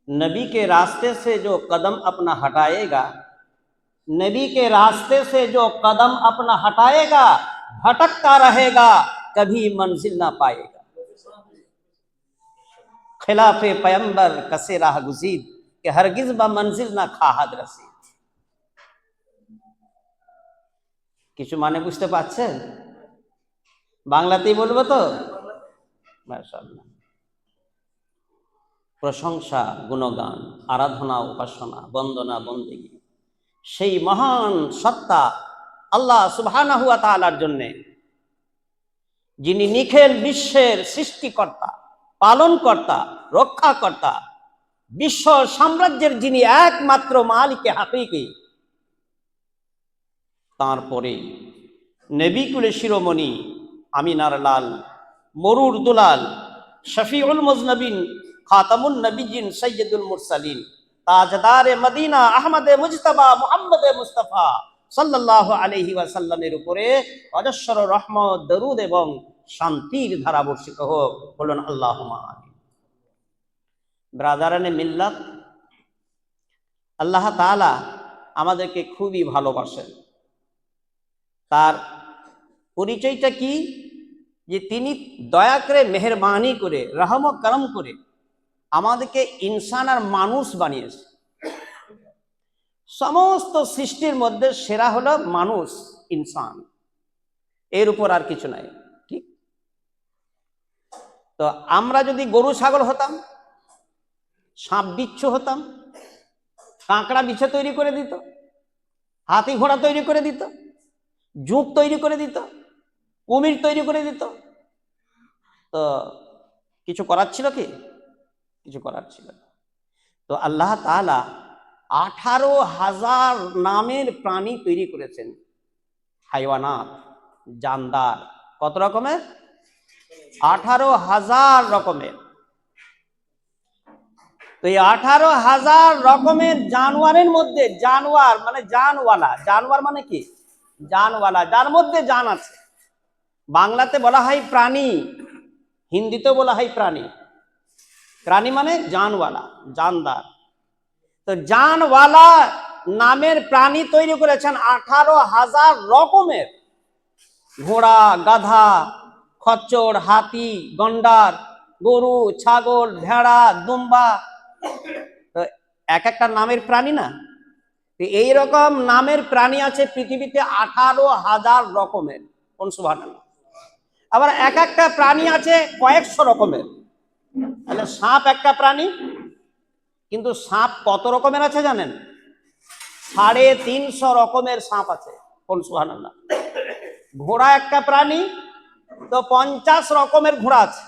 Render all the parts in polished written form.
नबी के रास्ते से जो कदम अपना हटाएगा, नबी के रास्ते से जो कदम अपना हटाएगा, भटकता रहेगा, कभी मंजिल ना पाएगा। खिलाफे पैगंबर कसे राह गुजीद के हरगिज बा मंजिल ना खाहाद रसीद। কিছু মানে বুঝতে পারছেন? বাংলাতেই বলবো তো। মাশাআল্লাহ। প্রশংসা, গুণগান, আরাধনা, উপাসনা, বন্দনা, বন্দেগী সেই মহান সত্তা আল্লাহ সুবহানাহু ওয়া তাআলার জন্য, যিনি নিখিল বিশ্বের সৃষ্টিকর্তা, পালনকর্তা, রক্ষাকর্তা, বিশ্ব সাম্রাজ্যের যিনি একমাত্র মালিকে হাকিকি, তারপরে নবী কুলে শিরোমণি, আমিনার লাল, মরুর দুলাল, শফিউল মুজনবিন, খাতামুন নবিয়িন, সৈয়দুল মুরসালিন, তাজদারে মদিনা, আহমদে মুজতবা, মুহাম্মদে মুস্তাফা সাল্লাল্লাহু আলাইহি ওয়াসাল্লামের উপরে অজস্র রহমত, দরুদ এবং শান্তির ধারা বর্ষিত হোক। বলুন আল্লাহুম্মা আমিন। ব্রাদারানে মিল্লাত, আল্লাহ তাআলা আমাদেরকে খুবই ভালোবাসেন। তার পরিচয়টা কি? যে তিনি দয়া করে, মেহেরবানি করে, রহম করম করে আমাদেরকে ইনসান আর মানুষ বানিয়েছে। সমস্ত সৃষ্টির মধ্যে সেরা হলো মানুষ, ইনসান, এর উপর আর কিছু নাই। ঠিক তো আমরা যদি গরু ছাগল হতাম, সাপ বিচ্ছু হতাম, কাঁকড়া বিছে তৈরি করে দিত, হাতি ঘোড়া তৈরি করে দিত, যুগ তৈরি করে দিত, কুমির তৈরি করে দিত, তো কিছু করার ছিল কি? কিছু করার ছিল না। তো আল্লাহ তাআলা 18,000 নামের প্রাণী তৈরি করেছেন। হাইওয়ানাত, জানদার, কত রকমের? 18,000 রকমের। তো এই 18,000 রকমের জানোয়ারের মধ্যে, জানোয়ার মানে জানওয়ালা, জানোয়ার মানে কি? জানওয়ালা, যার মধ্যে জান আছে। বাংলাতে বলা হয় প্রাণী, হিন্দিতেও বলা হয় প্রাণী। প্রাণী মানে জানওয়ালা, জানদার। তো জানওয়ালা নামের প্রাণী তৈরি করেছেন 18,000 রকমের। ঘোড়া, গাধা, খচ্চর, হাতি, গন্ডার, গরু, ছাগল, ভেড়া, দুম্বা, তো এক একটা নামের প্রাণী না? এইরকম নামের প্রাণী আছে পৃথিবীতে 18,000 রকমের। কোন সুবহানাল্লাহ। আবার এক একটা প্রাণী আছে কয়েকশো রকমের। তাহলে সাপ একটা প্রাণী, কিন্তু সাপ কত রকমের আছে জানেন? 350 রকমের সাপ আছে। কোন সুবহানাল্লাহ। ঘোড়া একটা প্রাণী, তো 50 রকমের ঘোড়া আছে।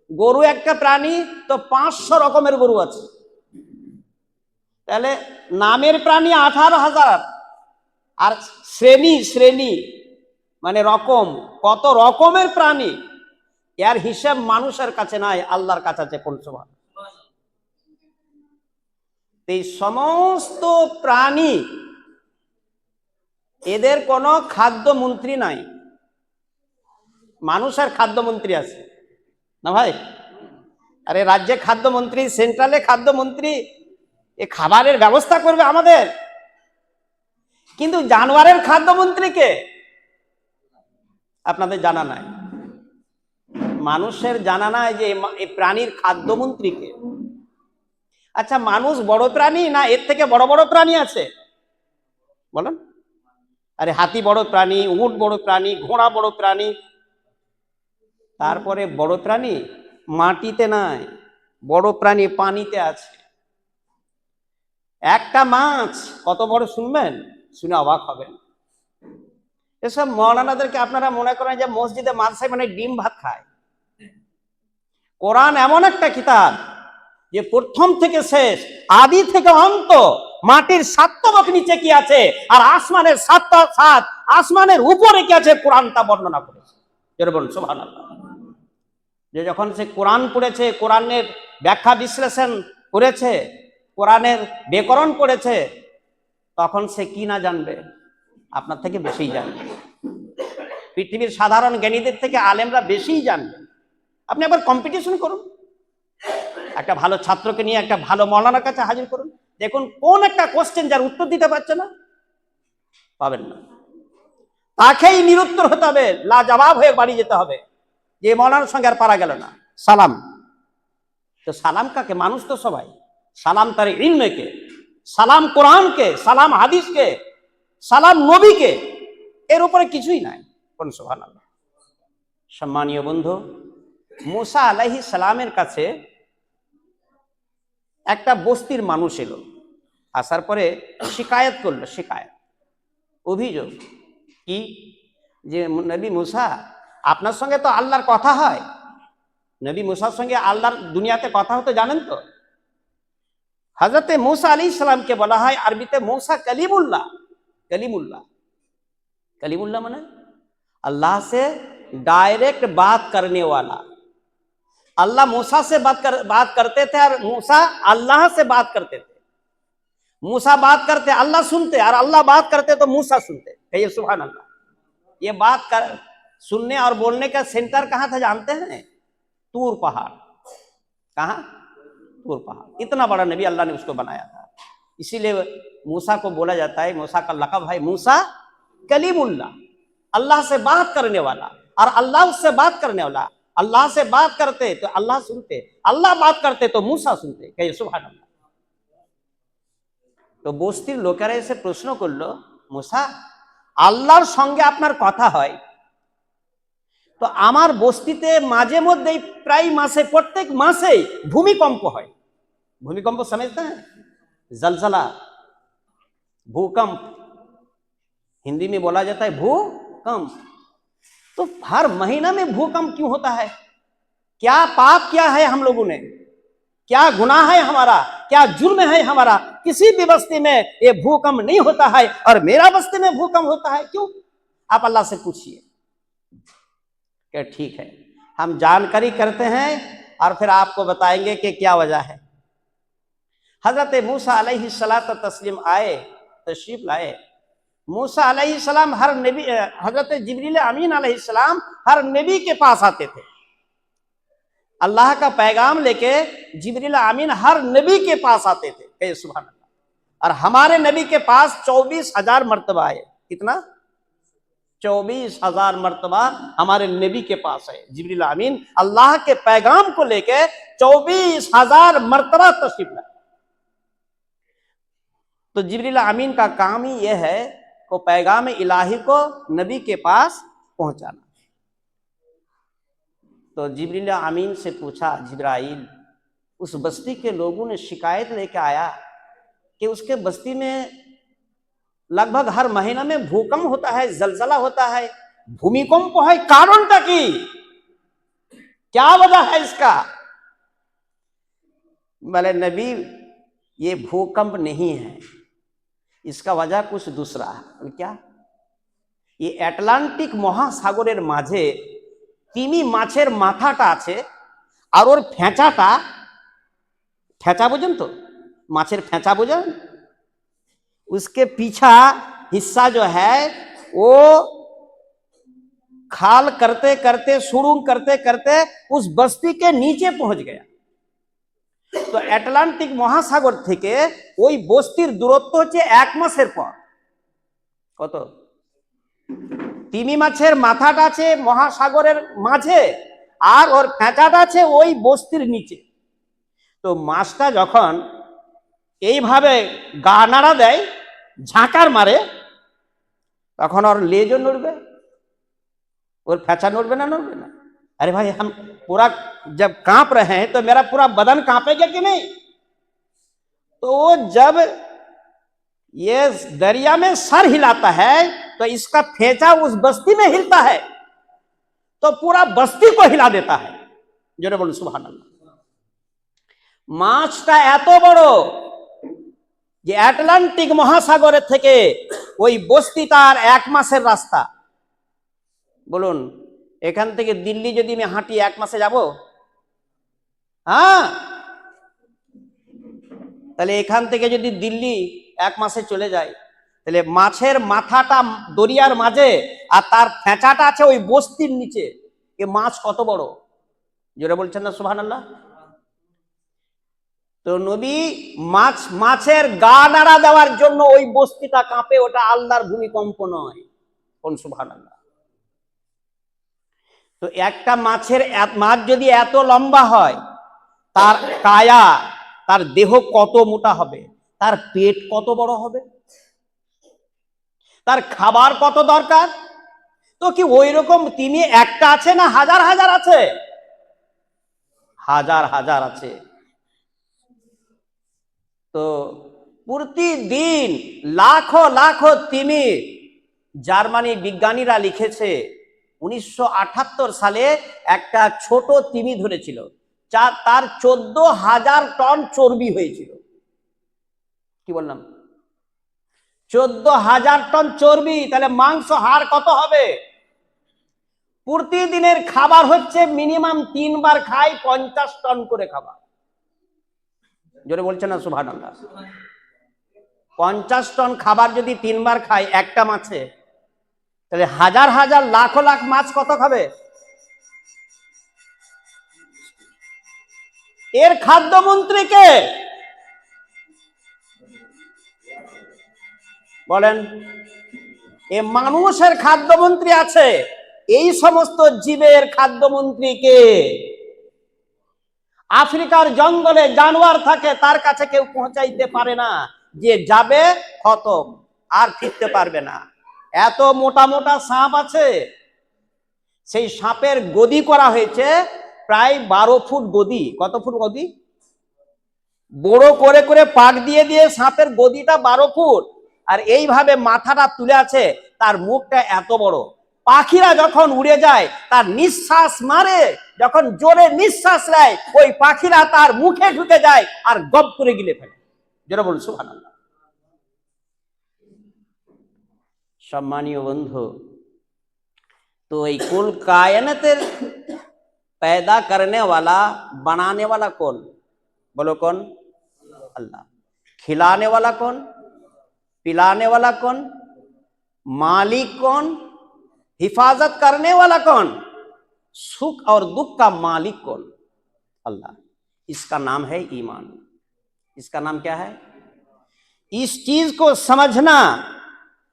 গরু একটা প্রাণী, তো 500 রকমের গরু আছে। তাহলে নামের প্রাণী 18,000, আর শ্রেণী শ্রেণী মানে রকম, কত রকমের প্রাণী, এর হিসাব মানুষের কাছে নাই, আল্লাহর কাছে আছে। কোন সুবহানাল্লাহ। এই সমস্ত প্রাণী, এদের কোনো খাদ্যমন্ত্রী নাই। মানুষের খাদ্যমন্ত্রী আছে না ভাই? আরে রাজ্যে খাদ্যমন্ত্রী, সেন্ট্রালে খাদ্যমন্ত্রী, এ খাবারের ব্যবস্থা করবে আমাদের। কিন্তু জানোয়ারের খাদ্যমন্ত্রী কে? আপনাদের জানা নাই। মানুষের জানা নাই যে এই প্রাণীর খাদ্যমন্ত্রী কে। আচ্ছা, মানুষ বড় প্রাণী না এর থেকে বড় বড় প্রাণী আছে? বলেন। আরে হাতি বড় প্রাণী, উট বড় প্রাণী, ঘোড়া বড় প্রাণী। তারপরে বড় প্রাণী মাটিতে নাই, বড় প্রাণী পানিতে আছে। একটা মাছ কত বড় শুনবেন, শুনে অবাক হবেন। এসব মৌলানাদেরকে আপনারা মনে করেন যে মসজিদে মাদ্রাসায় মানে ডিম ভাত খায়। কোরআন এমন একটা কিতাব যে প্রথম থেকে শেষ, আদি থেকে অন্ত, মাটির 7 তবক নিচে কি আছে আর আসমানের 7 আসমানের উপরে কি আছে, কোরআন তা বর্ণনা করেছে। যেরকম সুবহানাল্লাহ। যে যখন সে কোরআন পড়েছে, কোরআনের ব্যাখ্যা বিশ্লেষণ করেছে, কোরআনের ব্যাকরণ পড়েছে, তখন সে কি না জানবে? আপনার থেকে বেশিই জানবে। পৃথিবীর সাধারণ জ্ঞানীদের থেকে আলেমরা বেশিই জানবে। আপনি আবার কম্পিটিশন করুন। একটা ভালো ছাত্রকে নিয়ে একটা ভালো মৌলানার কাছে হাজির করুন, দেখুন কোন একটা কোশ্চেন যার উত্তর দিতে পারছে না, পাবেন না, তাকেই নিরুত্তর হতে হবে, লাজবাব হয়ে বাড়ি যেতে হবে, যে মৌলানার সঙ্গে আর পারা গেল না। সালাম, তো সালাম কাকে? মানুষ তো সবাই। সালাম তার ইলমকে, সালাম কোরআনকে, সালাম হাদিসকে, সালাম নবীকে, এর উপরে কিছুই নাই। কোন সুবহানাল্লাহ। সম্মানীয় বন্ধু, মুসা আলাইহিস সালামের কাছে একটা বস্তির মানুষ এলো, আসার পরে শিকায়ত করলো, শিকায়ত, অভিযোগ কি, যে নবী মুসা, আপনার সঙ্গে তো আল্লাহর কথা হয়, নবী মুসার সঙ্গে আল্লাহর দুনিয়াতে কথা হতে জানেন তো? হযরতে মুসা আলাইহিস সালামকে বলা হয় আরবিতে মুসা কলিমুল্লাহ। कलीमुल्लाह, कलीमुल्लाह माने अल्लाह से डायरेक्ट बात करने वाला। अल्लाह मूसा से बात करते थे और मूसा अल्लाह से बात करते थे। मूसा बात करते अल्लाह सुनते, और अल्लाह बात करते तो मूसा सुनते। कहिए सुभान अल्लाह। ये बात कर सुनने और बोलने का सेंटर कहाँ था जानते हैं? तूर पहाड़। कहाँ? तूर पहाड़। इतना बड़ा नबी अल्लाह ने उसको बनाया था, इसीलिए मूसा को बोला जाता है, मूसा का लक़ब है मूसा कलीमुल्लाह, अल्लाह से बात करने वाला, और अल्लाह उससे बात करने वाला। अल्लाह से बात करते तो अल्लाह सुनते, अल्लाह बात करते तो मूसा सुनते। कहिए सुभान अल्लाह। तो বস্তির লোকেরা এসে প্রশ্ন করলো, मूसा আল্লাহর সঙ্গে আপনার কথা হয়, তো আমার বস্তিতে মাঝে মধ্যেই প্রায় মাসে, প্রত্যেক মাসেই ভূমিকম্প হয়। भूमिकंप समझते हैं? जलजला, भूकंप, हिंदी में बोला जाता है भूकंप। तो हर महीना में भूकंप क्यों होता है? क्या पाप क्या है हम लोगों ने, क्या गुनाह है हमारा, क्या जुर्म है हमारा? किसी भी बस्ती में ये भूकंप नहीं होता है और मेरा बस्ती में भूकंप होता है, क्यों? आप अल्लाह से पूछिए। क्या ठीक है, हम जानकारी करते हैं और फिर आपको बताएंगे कि क्या वजह है। हजरत मूसा अलैहिस्सलातु तस्लीम आए, तशरीफ लाए। मूसा अलैहिस्सलाम हर नबी, हजरत जिब्रील अमीन अलैहिस्सलाम हर नबी के पास आते थे। अल्लाह का पैगाम लेके जिब्रील अमीन हर नबी के पास आते थे। कहिए सुभान अल्लाह। और हमारे नबी के पास 24,000 मर्तबा है। कितना? 24,000 मर्तबा हमारे नबी के पास है। जिब्रील अमीन अल्लाह के पैगाम को लेके 24,000 मर्तबा तशरीफ लाए। तो जिब्रील अमीन का काम ही यह है को पैगाम इलाही को नबी के पास पहुंचाना। तो जिब्रील अमीन से पूछा, जिब्राइल, उस बस्ती के लोगों ने शिकायत लेके आया कि उसके बस्ती में लगभग हर महीना में भूकंप होता है, जलजला होता है, भूमिकंप है, कारणটা কি, क्या वजह है इसका? बोले नबी ये भूकंप नहीं है, इसका वजह कुछ दूसरा है। क्या? ये अटलांटिक महासागरेर माझे তিমি মাছের মাথাটা আছে, আর ওর ফেঁচাটা, ফেঁচা বোঝেন তো, মাছের ফেঁচা বোঝেন, उसके पीछा हिस्सा जो है वो खाल करते करते, सुरुंग करते करते उस बस्ती के नीचे पहुंच गया। तो अटलांटिक महासागर থেকে ওই বস্তির দূরত্ব হচ্ছে 1 মাসের পর। কত? তিমি মাছের মাথাটা আছে মহাসাগরের মাঝে, আর ওর ফেঁচাটা আছে ওই বস্তির নিচে। তো মাছটা যখন এইভাবে গা নাড়া দেয়, ঝাঁকার মারে, তখন ওর লেজও নড়বে, ওর ফেঁচা नड़बे ना नड़बे ना? अरे भाई हम पूरा जब कांप रहे हैं तो मेरा पूरा बदन कांपेगा कि नहीं? तो जब ये दरिया में सर हिलाता है तो इसका फेंचा उस बस्ती में हिलता है, तो पूरा बस्ती को हिला देता है। जोरे बोलो सुभान अल्लाह। মাছটা এত বড় যে আটলান্টিক মহাসাগরের থেকে ওই বস্তিটার 1 মাসের রাস্তা। বলুন এখান থেকে দিল্লি যদি আমি হাঁটি 1 মাসে যাব? হ্যাঁ, তাহলে এখান থেকে যদি দিল্লি 1 মাসে চলে যায়, তাহলে মাছের মাথাটা দরিয়ার মাঝে আর তার ফেঁচাটা আছে ওই বস্তির নিচে, এ মাছ কত বড়? জোরে বলছেন না সুবহানাল্লাহ। তো নবী মাছের গা নাড়া দেওয়ার জন্য ওই বস্তিটা কাঁপে, ওটা আল্লাহর ভূমিকম্প নয়। কোন সুবহানাল্লাহ। তো একটা মাছ যদি এত লম্বা হয়, তার কায়া, তার দেহ কত মোটা হবে, তার পেট কত বড় হবে, তার খাবার কত দরকার। তো কি ওই রকম তিনি একটা আছে না হাজার হাজার আছে? হাজার হাজার আছে। তো প্রতিদিন লাখো লাখো তিমি, জার্মানি বিজ্ঞানীরা লিখেছে 1978 সালে একটা ছোট তিমি ধরেছিল, তার 14,000 টন চর্বি হয়েছিল। কি বললাম? 14,000 টন চর্বি, তাহলে মাংস হাড় কত হবে? প্রতিদিনের খাবার হচ্ছে মিনিমাম 3 বার খাই, 50 টন করে খাবার। জোরে বলছে না সুবহানাল্লাহ? 50 টন খাবার যদি 3 বার খায় একটা মাছে, তাহলে হাজার হাজার লাখো লাখ মাছ কত খাবে? এর খাদ্যমন্ত্রী কে বলেন? এ মানুষের খাদ্যমন্ত্রী আছে, এই সমস্ত জীবের খাদ্যমন্ত্রী কে? আফ্রিকার জঙ্গলে জানোয়ার থাকে, তার কাছে কেউ পৌঁছাইতে পারে না, যে যাবে খতম, আর ফিরতে পারবে না। এত মোটা মোটা সাপ আছে, সেই সাপের গদি করা হয়েছে প্রায় 12 ফুট গদি। কত ফুট গদি? বড় করে করে পাক দিয়ে দিয়ে সাপের গদিটা 12 ফুট, আর এইভাবে মাথাটা তুলে আছে, তার মুখটা এত বড়। পাখিরা যখন উড়ে যায়, তার নিঃশ্বাস মারে, যখন জোরে নিঃশ্বাস নেয়, ওই পাখিরা তার মুখে ঢুকে যায় আর গপ করে গিলে ফেলে। যেটা বলুন সুবহানাল্লাহ। সম্মানীয় বন্ধু, तो ये कुल कायनातेर पैदा करने वाला, बनाने वाला कौन? बोलो कौन? अल्लाह। खिलाने वाला कौन? पिलाने वाला कौन? मालिक कौन? हिफाजत करने वाला कौन? सुख और दुख का मालिक कौन? अल्लाह। इसका नाम है ईमान। इसका नाम क्या है? इस चीज को समझना,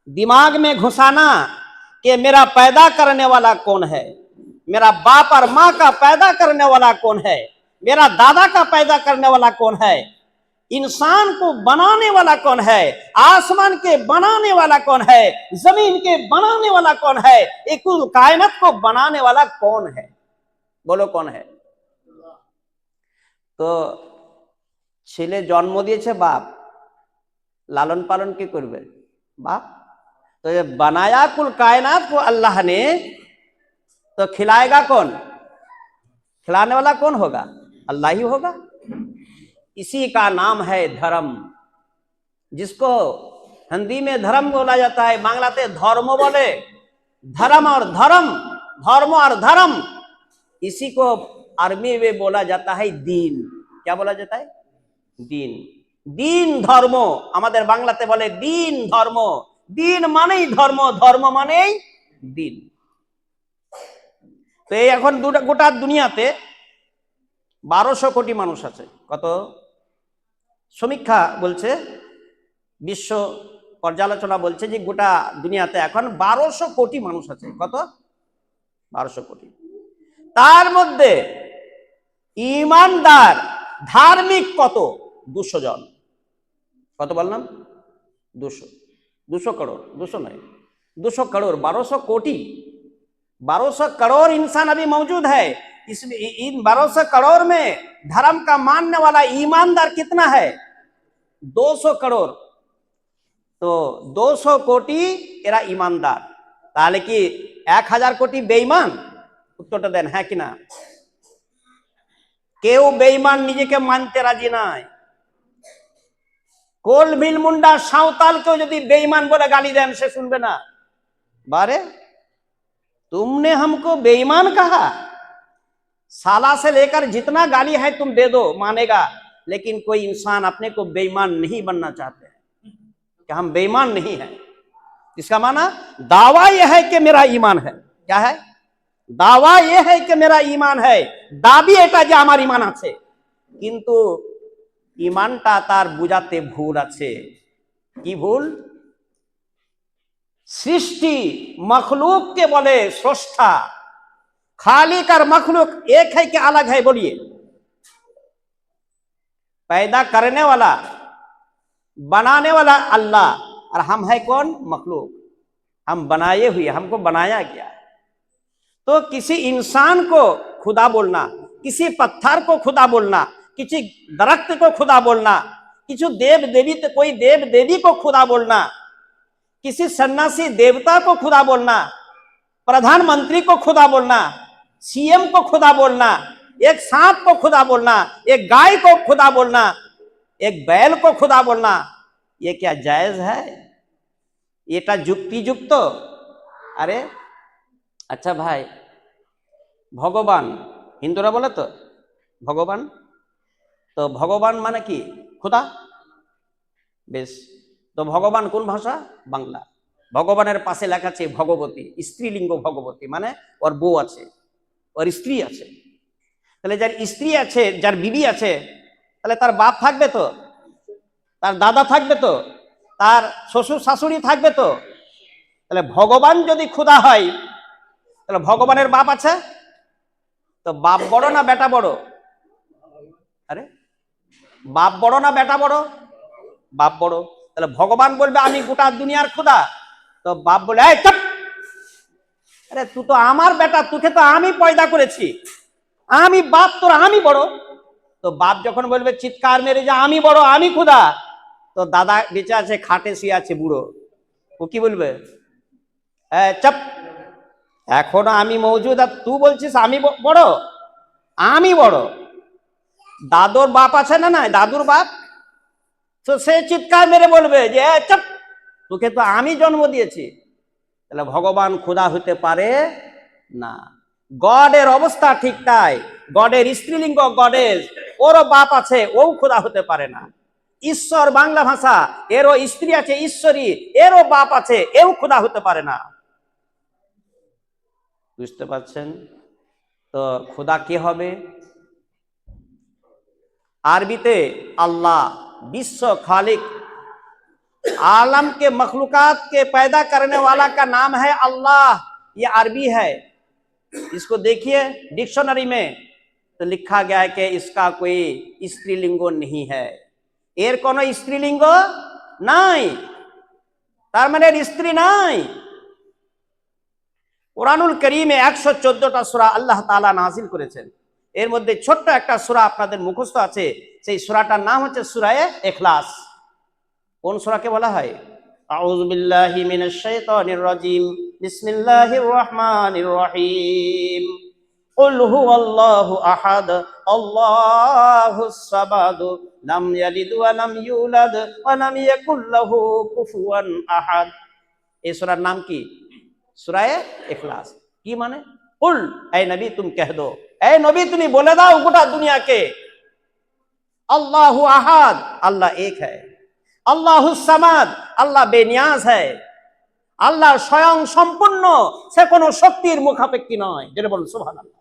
दिमाग में घुसाना कि मेरा पैदा करने वाला कौन है, मेरा बाप और माँ का पैदा करने वाला कौन है, मेरा दादा का पैदा करने वाला कौन है, इंसान को बनाने वाला कौन है, आसमान के बनाने वाला कौन है, जमीन के बनाने वाला कौन है, ये कुल कायनात को बनाने वाला कौन है? बोलो कौन है? तो ছেলে জন্ম দিয়েছে বাপ, লালন পালন কি করবে? बाप। तो ये बनाया कुल कायनात को अल्लाह ने, तो खिलाएगा कौन? खिलाने वाला कौन होगा? अल्लाह ही होगा। इसी का नाम है धर्म, जिसको हिंदी में धर्म बोला जाता है, बांग्लाते धर्म बोले। धर्म और धर्म, धर्म और धर्म, इसी को अरबी में बोला जाता है दीन। क्या बोला जाता है? दीन। दीन धर्म, हमारे बांग्लाते बोले दीन धर्म। দিন মানেই ধর্ম, ধর্ম মানেই দিন। তো এই এখন গোটা দুনিয়াতে 1200 কোটি মানুষ আছে। কত? সমীক্ষা বলছে, বিশ্ব পর্যালোচনা বলছে যে গোটা দুনিয়াতে এখন 1200 কোটি মানুষ আছে। কত? 1200 কোটি। তার মধ্যে ইমানদার ধার্মিক কত? 200 জন। কত বললাম? 200। 200 करोड़, 200 नहीं, 200 करोड़, 1200 कोटी, 1200 करोड़ इंसान अभी मौजूद है। इसमें इन 1200 करोड़ में धर्म का मानने वाला ईमानदार कितना है? 200 करोड़। तो 200 कोटी एरा ईमानदार, ताहले कि 1000 कोटी बेईमान? उत्तरটা দেন হ্যাঁ কি না? কেউ বেঈমান নিজেকে মানতে রাজি নাই। কোল মিল মুন্ডা সাঁওতাল কেউ যদি बेईमान बोले गाली दें, से सुनबे ना। बारे तुमने हमको बेईमान कहा, साला से लेकर जितना गाली है तुम दे दो, मानेगा। लेकिन कोई इंसान अपने को बेईमान नहीं बनना चाहते हैं कि हम बेईमान नहीं हैं। इसका माना दावा यह है कि मेरा ईमान है। क्या है? दावा यह है कि मेरा ईमान है, दाबी এটা যে আমার ঈমান আছে, কিন্তু ইমানটা তার বুঝাতে ভুল আছে। কি ভুল? সৃষ্টি मखलूक के बोले स्रष्टा, खालिक और मखलूक एक है कि अलग है? बोलिए। पैदा करने वाला, बनाने वाला अल्लाह, और हम है कौन? मखलूक। हम बनाए हुए, हमको बनाया गया। तो किसी इंसान को खुदा बोलना, किसी पत्थर को खुदा बोलना, किसी दरख्त को खुदा बोलना, किसी देव देवी, तो कोई देव देवी को खुदा बोलना, किसी सन्यासी देवता को खुदा बोलना, प्रधानमंत्री को खुदा बोलना, सीएम को खुदा बोलना, एक सांप को खुदा बोलना, एक गाय को खुदा बोलना, एक बैल को खुदा बोलना, ये क्या जायज है? এটা যুক্তিযুক্ত? আরে আচ্ছা ভাই, ভগবান হিন্দুরা বলে তো ভগবান, তো ভগবান মানে কি? খোদা। বেশ, তো ভগবান কোন ভাষা? বাংলা। ভগবানের পাশে লেখা আছে ভগবতী, স্ত্রীলিঙ্গ ভগবতী, মানে ওর বউ আছে, ওর স্ত্রী আছে। তাহলে যার স্ত্রী আছে, যার বিবি আছে, তাহলে তার বাপ থাকবে তো, তার দাদা থাকবে তো, তার শ্বশুর শাশুড়ি থাকবে তো। তাহলে ভগবান যদি খোদা হয়, তাহলে ভগবানের বাপ আছে? তো বাপ বড় না বেটা বড়? আরে বাপ বড় না বেটা বড়? বাপ বড়। তাহলে ভগবান বলবে আমি গোটা দুনিয়ার খোদা, তো বাপ বলে এই চুপ, আরে তুই তো আমার বেটা, তোকে তো আমি পয়দা করেছি, আমি বাপ তোর, আমি বড়। তো বাপ যখন বলবে চিৎকার মেরে যে আমি বড়, আমি খোদা, তো দাদা বেঁচে আছে, খাটে শুয়ে আছে বুড়ো, ও কি বলবে? চুপ, এখনো আমি মৌজুদ আর তুই বলছিস আমি বড়, আমি বড়। দাদুর বাপ আছে না? না, দাদুর বাপ, তো সে চিৎকার মেরে বলবে যে চুপ, তোকে তো আমি জন্ম দিয়েছি। তাহলে ভগবান খোদা হতে পারে না। গডের অবস্থা ঠিক তাই, গডের স্ত্রীলিঙ্গ গডের, ওরও বাপ আছে, ও খোদা হতে পারে না। ঈশ্বর বাংলা ভাষা, এরও স্ত্রী আছে ঈশ্বরী, এরও বাপ আছে, এও খোদা হতে পারে না। বুঝতে পারছেন? তো খোদা কে হবে? আরবিতে আল্লাহ, विश्व खालिक, आलम के मखलूकात के पैदा करने वाला का नाम है अल्लाह। ये अरबी है। इसको देखिए डिक्शनरी में, तो लिखा गया है कि इसका कोई स्त्रीलिंगो नहीं है। एर कोनो स्त्रीलिंगो नहीं, तार माने स्त्री नहीं। কুরআনুল কারীমে 114টা সূরা আল্লাহ তাআলা নাযিল করেছেন। এর মধ্যে ছোট্ট একটা সূরা আপনাদের মুখস্থ আছে, সেই সূরাটার নাম হচ্ছে সূরা ইখলাস। কোন সূরাকে বলা হয়? আউযু বিল্লাহি মিনাশ শাইতানির রাজীম, বিসমিল্লাহির রহমানির রহিম। কুল হুয়াল্লাহু আহাদ, আল্লাহুস সামাদ, লাম ইয়ালিদ ওয়া লাম ইউলাদ ওয়া লাম ইয়াকুল লাহু কুফুয়ান আহাদ। এই সূরার নাম কি? সূরা ইখলাস। কি মানে? কুল, এ নবী तुम कह दो, এ নবী তুমি বলে দাও গোটা দুনিয়াকে, আল্লাহু আহাদ, আল্লাহ এক है, আল্লাহুস সামাদ, আল্লাহ বেনিয়াজ है, আল্লাহ স্বয়ং সম্পূর্ণ, সে কোনো শক্তির মুখাপেক্ষী নয়। যেটা বলুন সুবহানাল্লাহ।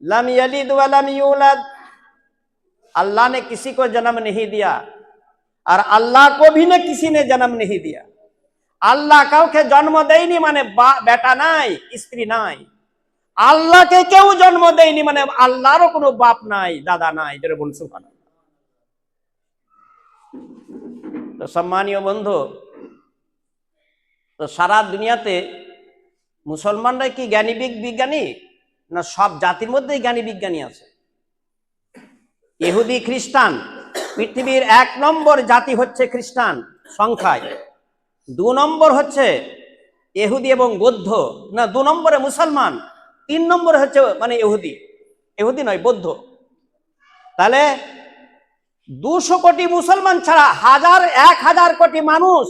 লাম ইয়ালিদ ওয়া লাম ইউলাদ, अल्लाह ने किसी को जन्म नहीं दिया और अल्लाह को भी ने किसी ने जन्म नहीं दिया। আল্লাহ কাউকে জন্ম দেয়নি মানে বেটা নাই, স্ত্রী নাই। আল্লাহকে কেউ জন্ম দেয়নি মানে আল্লাহরও কোনো বাপ নাই, দাদা নাই। যেটা বলুন সুবহানাল্লাহ। তো সম্মানীয় বন্ধু, তো সারা দুনিয়াতে মুসলমানরা কি জ্ঞানী বিজ্ঞানী না? সব জাতির মধ্যেই জ্ঞানী বিজ্ঞানী আছে। ইহুদি খ্রিস্টান, পৃথিবীর 1 নম্বর জাতি হচ্ছে খ্রিস্টান সংখ্যায়, 2 নম্বর হচ্ছে ইহুদি এবং বৌদ্ধ, না 2 নম্বরে মুসলমান, 3 নম্বরে হচ্ছে মানে ইহুদি নয় বৌদ্ধ। তাহলে 200 কোটি মুসলমান ছাড়া 1000 কোটি মানুষ,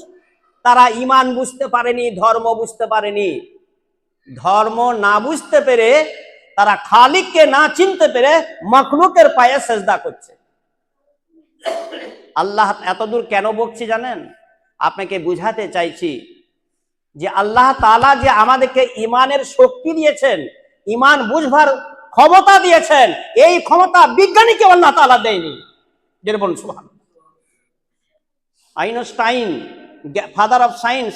তারা ঈমান বুঝতে পারেনি, ধর্ম বুঝতে পারেনি। ধর্ম না বুঝতে পেরে, তারা খালিককে না চিনতে পেরে মখলুকের পায়ে সেজদা করছে। আল্লাহ এতদূর কেন বকছি জানেন? আপনাকে বুঝাতে চাইছি যে আল্লাহ তাআলা যে আমাদেরকে ঈমানের শক্তি দিয়েছেন, ঈমান বুঝবার ক্ষমতা দিয়েছেন, এই ক্ষমতা বিজ্ঞানীকে আল্লাহ তাআলা দেয়নি। যেটা বলুন সুবহানাল্লাহ। Einstein, father of science,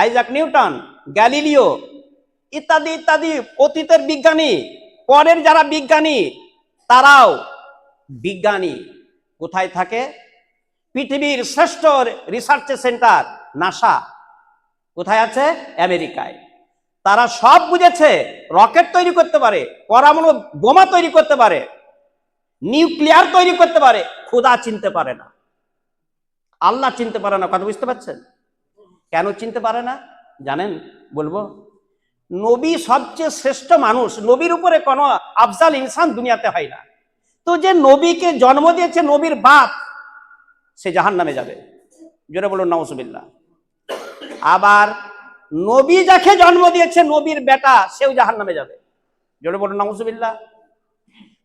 Isaac Newton, Galileo ইত্যাদি ইত্যাদি অতীতের বিজ্ঞানী, পরের যারা বিজ্ঞানী তারাও বিজ্ঞানী কোথায় থাকে? পৃথিবীর শ্রেষ্ঠ রিসার্চ সেন্টার নাসা কোথায় আছে? আমেরিকায়। তারা সব বুঝেছে রকেট তৈরি করতে পারে, পরমাণু বোমা তৈরি করতে পারে, নিউক্লিয়ার তৈরি করতে পারে, খোদা চিনতে পারে না, আল্লাহ চিনতে পারে না। কথা বুঝতে পারছেন? কেন চিনতে পারে না জানেন? বলবো, নবী সবচেয়ে শ্রেষ্ঠ মানুষ, নবীর উপরে কোনো আফজাল ইনসান দুনিয়াতে হয় না। তো যে নবীকে জন্ম দিয়েছে নবীর বাপ, সে জাহান্নামে যাবে। জোরে বলুন নাউজুবিল্লাহ। আবার নবী যাকে জন্ম দিয়েছে নবীর বেটা, সেও জাহান্নামে যাবে। জোরে বলুন নাউজুবিল্লাহ।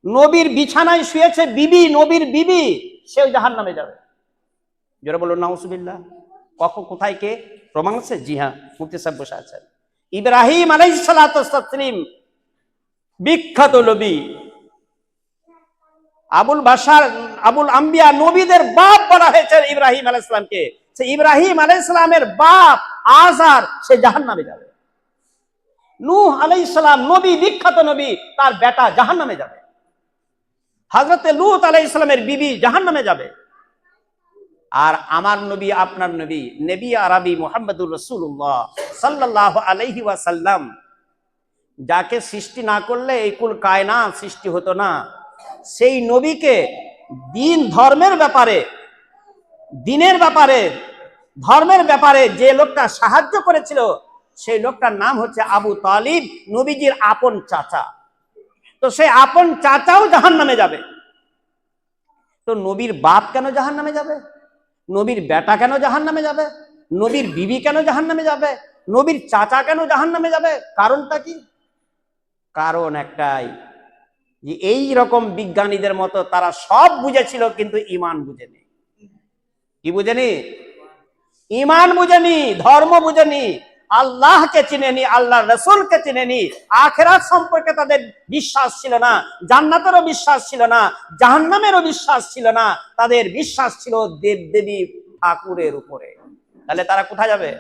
নবীর বিছানায় শুয়েছে বিবি, নবীর বিবি, সেও জাহান্নামে যাবে। জোরে বলুন নাউজুবিল্লাহ। কখন কোথায় কে প্রমাণ আছে? জি হ্যাঁ, মুফতি সাহেব বসে আছেন। ইব্রাহিম আলাইহিস সালাতু ওয়াস সালাম বিখ্যাত নবী, আবুল বাশার, আবুল আম্বিয়া, নবীদের বাপ বলা হয়েছে ইব্রাহিম আলাইহিস সালামকে। সে ইব্রাহিম আলাইহিস সালামের বাপ আযার, সে জাহান্নামে যাবে। নূহ আলাইহিস সালাম নবী, বিখ্যাত নবী, তার বেটা জাহান্নামে যাবে। হযরতে লূত আলাইহিস সালামের বিবি জাহান্নামে যাবে। আর আমার নবী, আপনার নবী, নবী আরবি মুহাম্মদুর রাসূলুল্লাহ সাল্লাল্লাহু আলাইহি ওয়াসাল্লাম, যাকে সৃষ্টি না করলে এই কুল কায়নাত সৃষ্টি হতো না, সেই নবীকে দিন ধর্মের ব্যাপারে, দিনের ব্যাপারে, ধর্মের ব্যাপারে যে লোকটা সাহায্য করেছিল, সেই লোকটার নাম হচ্ছে আবু তালিব, নবীজির আপন চাচা। তো সেই আপন চাচাও জাহান্নামে যাবে। তো নবীর বাপ কেন জাহান্নামে যাবে? নবীর বেটা কেন জাহান্নামে যাবে? নবীর বিবি কেন জাহান্নামে যাবে? নবীর চাচা কেন জাহান্নামে যাবে? কারণটা কি? কারণ একটাই, যে এই রকম বিজ্ঞানীদের মতো তারা সব বুঝেছিল কিন্তু ঈমান বুঝেনি। কি বুঝেনি? ঈমান বুঝেনি, ধর্ম বুঝেনি, আল্লাহকে চিনেনি, আল্লাহর রাসূলকে চিনেনি, আখিরাত সম্পর্কে তাদের বিশ্বাস ছিল না, জান্নাতেরও বিশ্বাস ছিল না, জাহান্নামেরও বিশ্বাস ছিল না, তাদের বিশ্বাস ছিল দেবদেবী ঠাকুরের উপরে। তাহলে তারা কোথায় যাবে?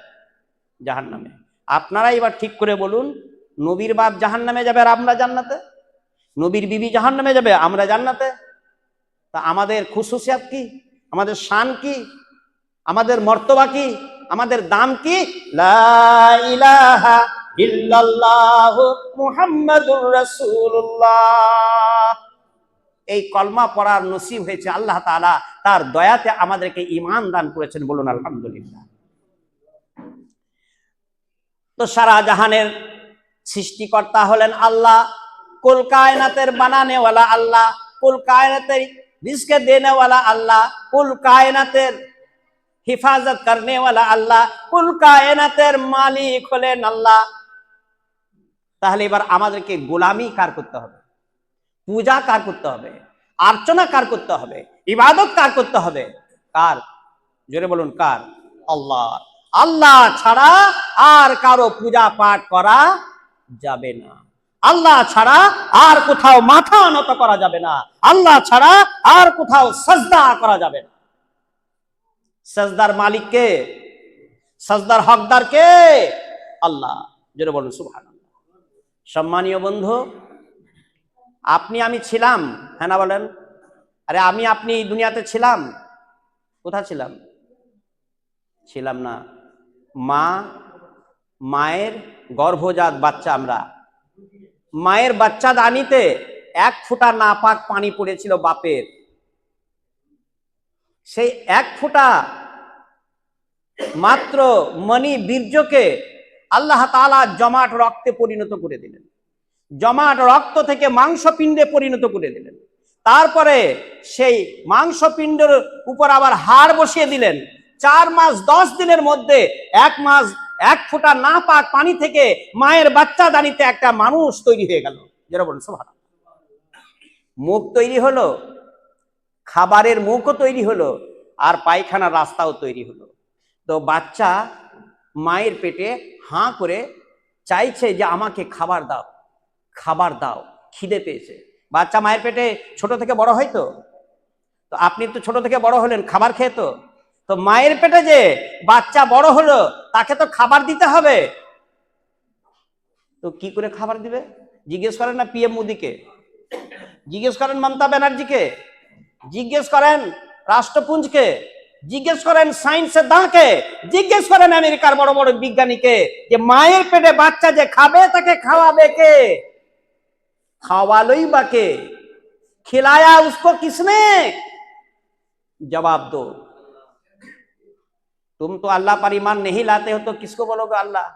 জাহান্নামে। আপনারা এবার ঠিক করে বলুন, নবীর বাপ জাহান্নামে যাবে আর আমরা জান্নাতে? নবীর বিবি জাহান্নামে যাবে, আমরা জান্নাতে? তা আমাদের খুশুসিয়াত কি? আমাদের শান কি? আমাদের মর্তবা কি? আমাদের দাম কি? লা ইলাহা ইল্লাল্লাহু মুহাম্মাদুর রাসূলুল্লাহ। এই কলমা পড়ার নসিব হয়েছে, আল্লাহ তাআলা তার দয়াতে আমাদেরকে ঈমান দান করেছেন। বলুন আলহামদুলিল্লাহ। তো সারা জাহানের সৃষ্টিকর্তা হলেন আল্লাহ, কুল কায়নাতের বানানেওয়ালা আল্লাহ, কুল কায়নাতের রিজকে দেনেওয়ালা আল্লাহ, কুল কায়নাতের হিফাজত করনেওয়ালা আল্লাহ, কুল কায়নাতের মালিক হলেন আল্লাহ। তাহলে এবার আমাদেরকে গোলামি কার করতে হবে? পূজা কার করতে হবে? আর্চনা কার করতে হবে? ইবাদত কার করতে হবে? কার? জোরে বলুন কার? আল্লাহ। আল্লাহ ছাড়া আর কারো পূজা পাঠ করা যাবে না। আল্লাহ ছাড়া আর কোথাও মাথা নত করা যাবে না। আল্লাহ ছাড়া আর কোথাও সাজদা করা যাবে না। সাজদার মালিক কে? সাজদার হকদার কে? আল্লাহ। জোরে বলুন সুবহানাল্লাহ। সম্মানীয় বন্ধু, আপনি আমি ছিলাম, হ্যাঁ না বলেন? আরে আমি আপনি দুনিয়াতে ছিলাম? কোথায় ছিলাম? ছিলাম না। মায়ের গর্ভজাত বাচ্চা আমরা। মায়ের বাচ্চা দানিতে এক ফোঁটা নাপাক পানি পড়েছিল বাপের। সেই এক ফোঁটা মাত্র মনি বীর্যকে আল্লাহ তাআলা জমাট রক্তে পরিণত করে দিলেন। জমাট রক্ত থেকে মাংসপিণ্ডে পরিণত করে দিলেন। তারপরে সেই মাংসপিণ্ডের উপর আবার হাড় বসিয়ে দিলেন। 4 মাস 10 দিনের মধ্যে 1 মাস 1 ফোঁটা নাপাক পানি থেকে মায়ের বাচ্চা দানিতে একটা মানুষ তৈরি হয়ে গেল। যারা বলেন সুবহানাল্লাহ। মুখ তৈরি হলো, খাবারের মুখও তৈরি হলো, আর পায়খানার রাস্তাও তৈরি হলো। তো বাচ্চা মায়ের পেটে হাঁ করে চাইছে যে আমাকে খাবার দাও, খাবার দাও, খিদে পেয়েছে। বাচ্চা মায়ের পেটে ছোট থেকে বড় হয় তো, তো আপনি তো ছোট থেকে বড় হলেন খাবার খেয়ে, তো মায়ের পেটে যে বাচ্চা বড় হলো তাকে তো খাবার দিতে হবে। তো কি করে খাবার দিবে? জিজ্ঞেস করেন না পিএম মোদীকে, জিজ্ঞেস করেন মমতা ব্যানার্জিকে, জিজ্ঞেস করেন রাষ্ট্রপুঞ্জকে, জিজ্ঞেস করেন সায়েন্সের দাঁকে, জিজ্ঞেস করেন আমেরিকার বড় বড় বিজ্ঞানীকে যে মায়ের পেটে বাচ্চা যে খাবে তাকে খাওয়াবে কে? খাওয়ালোই বা কে? खिलाया उसको किसने? जवाब दो। तुम तो अल्लाह पर ईमान नहीं लाते हो तो किसको बोलोगे अल्लाह?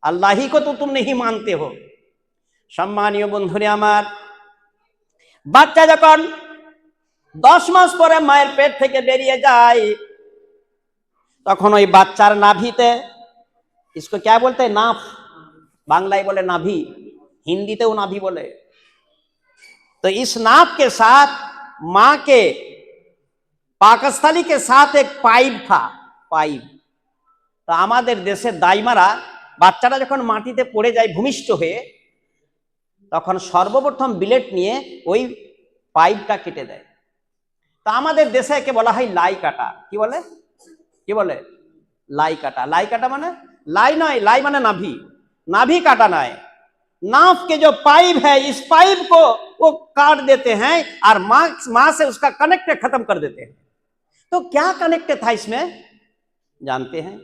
अल्लाह ही को तो तुम नहीं मानते हो। सम्मानीय बंधुरे आमार, বাচ্চা যখন 10 মাস পরে মায়ের পেট থেকে বেরিয়ে যায় তখন ওই বাচ্চার নাভিতে, इसको क्या बोलते हैं, नाभ, बांग्लाয় बोले नाभि, हिंदीতেও नाभि बोले। तो इस नाभ के साथ मां के पाकस्थली के साथ एक पाइप था, पाइप। तो আমাদের দেশে দাইমারা বাচ্চাটা যখন মাটিতে পড়ে যায় ভূমিষ্ঠ হয়ে তখন সর্বপ্রথম বিলেট নিয়ে ওই পাইপটা কেটে দেয়। তো আমাদের দেশে একে বলা হয় লাই কাটা। কি বলে? কি বলে? লাই কাটা। লাই কাটা মানে লাই নয়, লাই মানে नाभि, नाभि काटा ना है, नाभ के जो पाइप है इस पाइप को वो काट देते हैं और मां से उसका कनेक्ट खत्म कर देते हैं। तो क्या कनेक्ट था इसमें जानते हैं?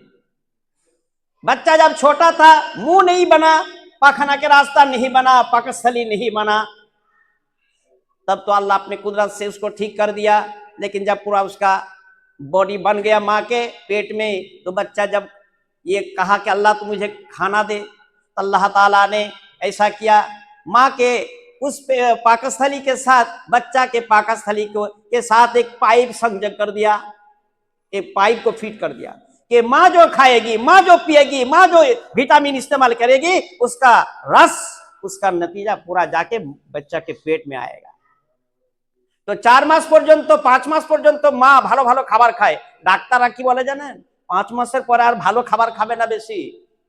बच्चा जब छोटा था मुंह नहीं बना, पाखना के रास्ता नहीं बना, पाकस्थली नहीं बना, तब तो अल्लाह अपने कुदरत से उसको ठीक कर दिया। लेकिन जब पूरा उसका बॉडी बन गया माँ के पेट में, तो बच्चा जब ये कहा कि अल्लाह तू मुझे खाना दे, तो अल्लाह ताला ने ऐसा किया, माँ के उस पाकस्थली के साथ बच्चा के पाकस्थली के साथ एक पाइप संजग कर दिया, एक पाइप को फिट कर दिया कि माँ जो खाएगी, माँ जो पिएगी, माँ जो विटामिन इस्तेमाल करेगी उसका रस, उसका नतीजा पूरा जाके बच्चा के पेट में आएगा। तो 4 মাস পর্যন্ত 5 মাস পর্যন্ত মা ভালো ভালো খাবার খায়। ডাক্তাররা কি বলে জানেন? 5 মাসের পরে আর ভালো খাবার খাবে না, বেশি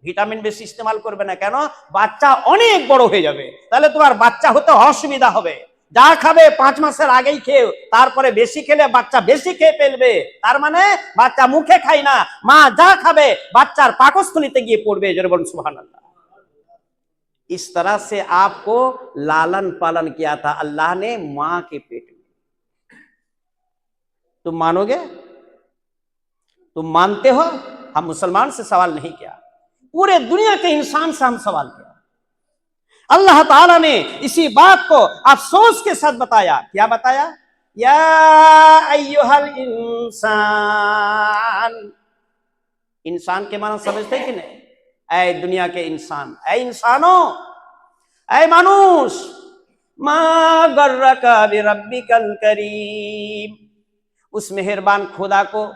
ভিটামিন বেশি ইস্তেমাল করবে না। কেন? বাচ্চা অনেক বড় হয়ে যাবে, তাহলে তোমার বাচ্চা হতে অসুবিধা হবে। যা খাবে 5 মাসের আগেই খেও, তারপরে বেশি খেলে বাচ্চা বেশি খেয়ে ফেলবে। তার মানে বাচ্চা মুখে খায় না, মা যা খাবে বাচ্চার পাকস্থলীতে গিয়ে পড়বে। জোরে বলুন সুবহানাল্লাহ। इस तरह से आपको लालन पालन किया था अल्लाह ने मां के पेट में। तुम मानोगे? तुम मानते हो? हम मुसलमान से सवाल नहीं किया, पूरे दुनिया के इंसान से हम सवाल किया। अल्लाह ताला ने इसी बात को अफसोस के साथ बताया। क्या बताया? या अय्युहल इंसान, इंसान के माना समझते कि नहीं? ऐ दुनिया के इंसान, ऐ इंसानों, ऐ मानुष, मा गर्रका बिरब्बिकल करीम, उस मेहरबान खुदा को,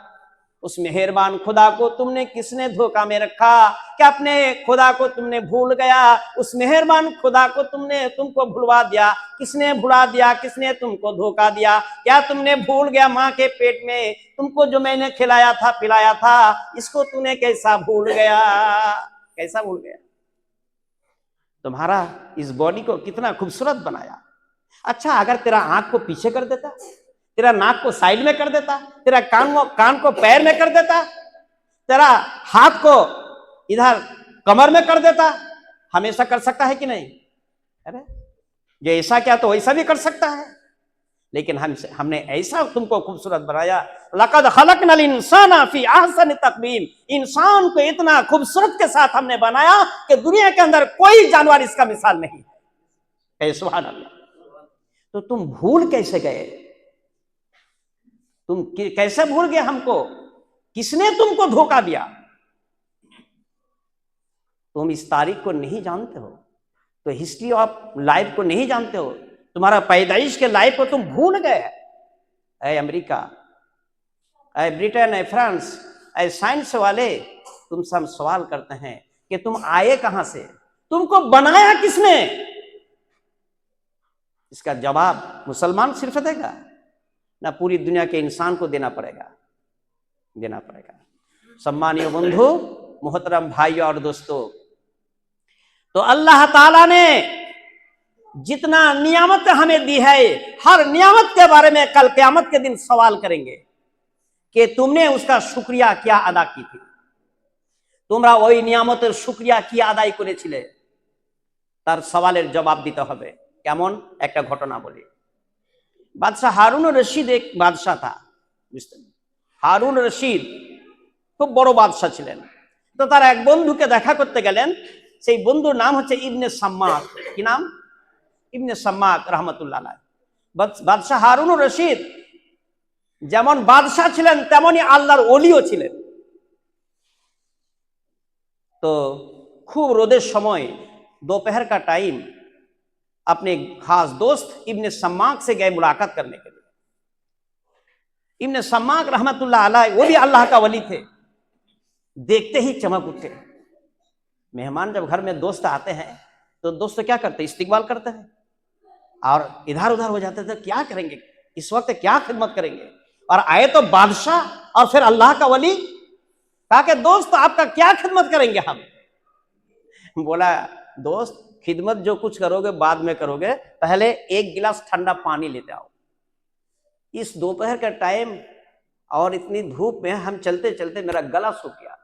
उस मेहरबान खुदा को तुमने किसने धोखा में रखा? क्या अपने खुदा को तुमने भूल गया? उस मेहरबान खुदा को तुमको भुलवा दिया। किसने भुला दिया? किसने तुमको धोखा दिया? क्या तुमने भूल गया माँ के पेट में तुमको जो मैंने खिलाया था पिलाया था, इसको तूने कैसा भूल गया? कैसा भूल गया? तुम्हारा इस बॉडी को कितना खूबसूरत बनाया। अच्छा, अगर तेरा आंख को पीछे कर देता, तेरा नाक को साइड में कर देता, तेरा कान को पैर में कर देता, तेरा हाथ को इधर कमर में कर देता, हमेशा कर सकता है कि नहीं? अरे जो ऐसा क्या तो वैसा भी कर सकता है। लेकिन हमने ऐसा तुमको खूबसूरत बनाया। लक़द खलक़नल इंसाना फी अहसनि तक़वीम, इंसान को इतना खूबसूरत के साथ हमने बनाया कि दुनिया के अंदर कोई जानवर इसका मिसाल नहीं है। सुभान अल्लाह। तो तुम भूल कैसे गए? तुम कैसे भूल गए हमको? किसने तुमको धोखा दिया? तुम इस तारीख को नहीं जानते हो, तो हिस्ट्री ऑफ लाइफ को नहीं जानते हो, तुम्हारा पैदाइश के लाइफ को तुम भूल गए। ऐ अमेरिका, ऐ ब्रिटेन, ऐ फ्रांस, ऐ साइंस वाले, तुमसे हम सवाल करते हैं कि तुम आए कहां से? तुमको बनाया किसने? इसका जवाब मुसलमान सिर्फ देगा ना, पूरी दुनिया के इंसान को देना पड़ेगा, देना पड़ेगा। सम्मानीय बंधु, मोहतरम भाइयों और दोस्तों, तो अल्लाह ताला ने जितना नियामत हमें दी है, हर नियामत के बारे में कल क़यामत के दिन सवाल करेंगे कि तुमने उसका शुक्रिया क्या अदा की थी, তোমরা ওই নিয়ামতের শুকরিয়া কি আদায় করেছিলে, তার সওয়ালের জবাব দিতে হবে। কেমন একটা ঘটনা বলি। বাদশাহ হারুন রশিদ এক বাদশাহ था, বুঝতেন, হারুন রশিদ খুব বড় বাদশাহ ছিলেন। তো তার এক বন্ধুকে দেখা করতে গেলেন, সেই বন্ধুর নাম হচ্ছে ইবনে সাম্মাক। কি নাম? ইবনে সাম্মাক রহমতুল্লাহ আলাইহ। বাদশাহ হারুন রশিদ যেমন বাদশাহ ছিলেন তেমনি আল্লাহর ওলিও ছিলেন। तो खूब रोदे समय दोपहर का टाइम अपने खास दोस्त इब्ने सम्माक से गए मुलाकात करने के लिए। इब्ने सम्माक रहमतुल्लाह अलैह वो भी अल्लाह का वली थे। देखते ही चमक उठे। मेहमान जब घर में दोस्त आते हैं तो दोस्त क्या करते हैं? इस्तकबाल करते हैं और इधर उधर हो जाते थे, क्या करेंगे इस वक्त, क्या खिदमत करेंगे। और आए तो बादशाह और फिर अल्लाह का वली। कहा कि दोस्त आपका क्या खिदमत करेंगे हम। बोला दोस्त खिदमत जो कुछ करोगे बाद में करोगे, पहले एक गिलास ठंडा पानी लेते आओ। इस दोपहर का टाइम और इतनी धूप में हम चलते चलते मेरा गला सूख गया,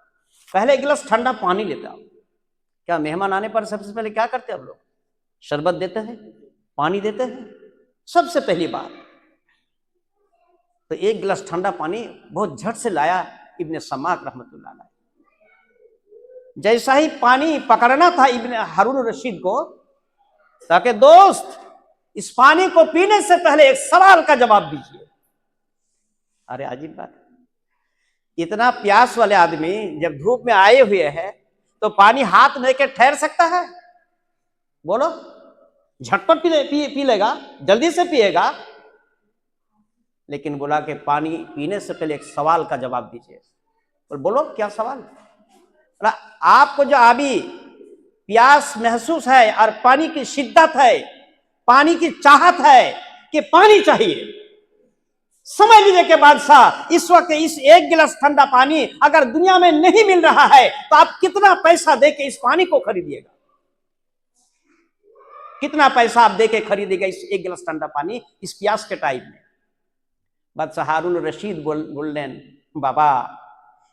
पहले एक गिलास ठंडा पानी लेते आओ। क्या मेहमान आने पर सबसे पहले क्या करते हैं हम लोग? शरबत देते हैं, पानी देते हैं, सबसे पहली बात। तो एक गिलास ठंडा पानी बहुत झट से लाया इब्ने सम्माक रहमतुल्लाह अलैह। जैसा ही पानी पकड़ना था इब्ने हारून रशीद को, ताकि दोस्त इस पानी को पीने से पहले एक सवाल का जवाब दीजिए। अरे अजीब बात, इतना प्यास वाले आदमी जब धूप में आए हुए हैं तो पानी हाथ में लेके ठहर सकता है? बोलो, झटपट पी लेगा, जल्दी से पिएगा। लेकिन बोला कि पानी पीने से पहले एक सवाल का जवाब दीजिए। बोलो क्या सवाल? आपको जो अभी प्यास महसूस है और पानी की शिद्दत है, पानी की चाहत है कि पानी चाहिए, समझ लीजिए कि बादशाह इस वक्त इस एक गिलास ठंडा पानी अगर दुनिया में नहीं मिल रहा है तो आप कितना पैसा देके इस पानी को खरीदिएगा? कितना पैसा आप देके खरीदेगा इस एक गिलास ठंडा पानी इस प्यास के टाइम में? बादशाह हारून रशीद বললেন, বাবা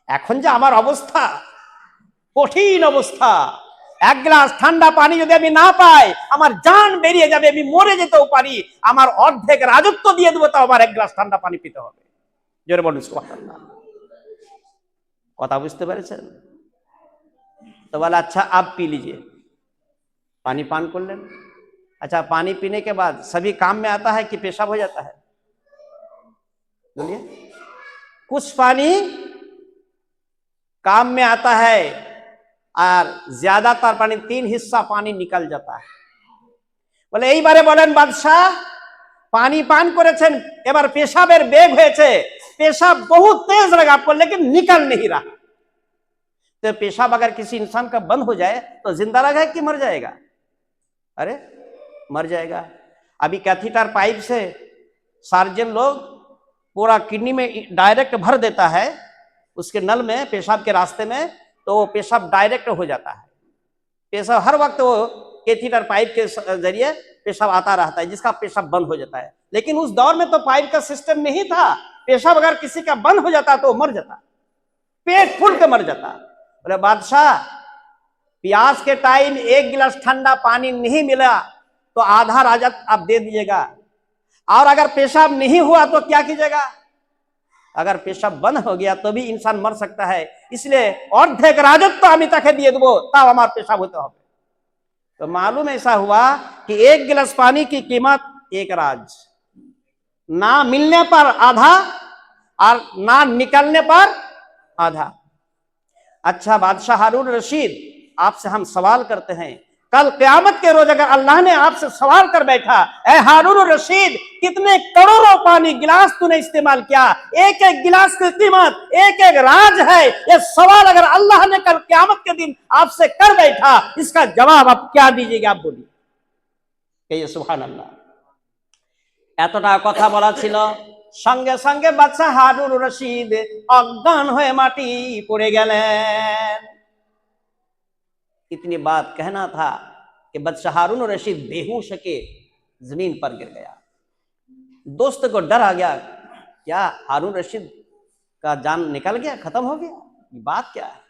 এখন যে আমার অবস্থা, কঠিন অবস্থা, এক গ্লাস ঠান্ডা পানি যদি আমি না পাই আমার জান বেরিয়ে যাবে, আমি মরে যেতেও পারি, আমার অর্ধেক রাজত্ব দিয়ে দেবো, তাও আমার এক গ্লাস ঠান্ডা পানি পেতে হবে। জোরে বলুন সুবহানাল্লাহ। কথা বুঝতে পেরেছেন? तो बोला अच्छा आप पी लीजिए। पानी पान कर लें। अच्छा पानी पीने के बाद सभी काम में आता है कि पेशाब हो जाता है? बोलिए। कुछ पानी काम में आता है और ज्यादातर पानी, 3 हिस्सा पानी निकल जाता है। बोले এই বারে বলেন বাদশাহ पानी पान করেছেন, এবার পেশাবের বেগ হয়েছে, पेशाब बहुत तेज लगा आपको लेकिन निकल नहीं रहा। तो पेशाब अगर किसी इंसान का बंद हो जाए तो जिंदा रहेगा कि मर जाएगा? अरे मर जाएगा। अभी कैथीटर पाइप से सर्जन लोग पूरा किडनी में डायरेक्ट भर देता है, उसके नल में, पेशाब के रास्ते में, तो वो पेशाब डायरेक्ट हो जाता है। पेशाब हर वक्त वो कैथीटर पाइप के जरिए पेशाब आता रहता है, जिसका पेशाब बंद हो जाता है। लेकिन उस दौर में तो पाइप का सिस्टम नहीं था, पेशाब अगर किसी का बंद हो जाता तो मर जाता, पेट फूल के मर जाता। बोले बादशाह प्यास के टाइम एक गिलास ठंडा पानी नहीं मिला तो आधा राजत आप दे दीजिएगा, और अगर पेशाब नहीं हुआ तो क्या कीजिएगा? अगर पेशाब बंद हो गया तो भी इंसान मर सकता है, इसलिए अर्धेक राजत्व আমি তাকে দিয়ে দেব, তাও আমার पेशाब होते হবে। तो मालूम ऐसा हुआ कि एक गिलास पानी की कीमत 1 राज, ना मिलने पर आधा और ना निकलने पर आधा। अच्छा बादशाह हारून रशीद, आपसे हम सवाल करते हैं, कल क़यामत के रोज अगर अल्लाह ने आपसे सवाल कर बैठा, ए हारून रशीद कितने करोड़ों पानी गिलास तूने इस्तेमाल किया, एक एक गिलास की कीमत एक एक राज है, ये सवाल अगर अल्लाह ने कल क़यामत के दिन आपसे कर बैठा, इसका जवाब आप क्या दीजिएगा? आप बोलिए। कहिए सुभान अल्लाह। এতটা কথা বলা ছিল, সঙ্গে সঙ্গে বাদশাহ হারুন রশিদ অজ্ঞান হয়ে মাটি পড়ে গেলেন। इतनी बात कहना था कि बादशाह हारून रशीद बेहोश के जमीन पर गिर गया। दोस्त को डर आ गया, क्या हारून रशीद का जान निकल गया, खत्म हो गया, ये बात क्या है।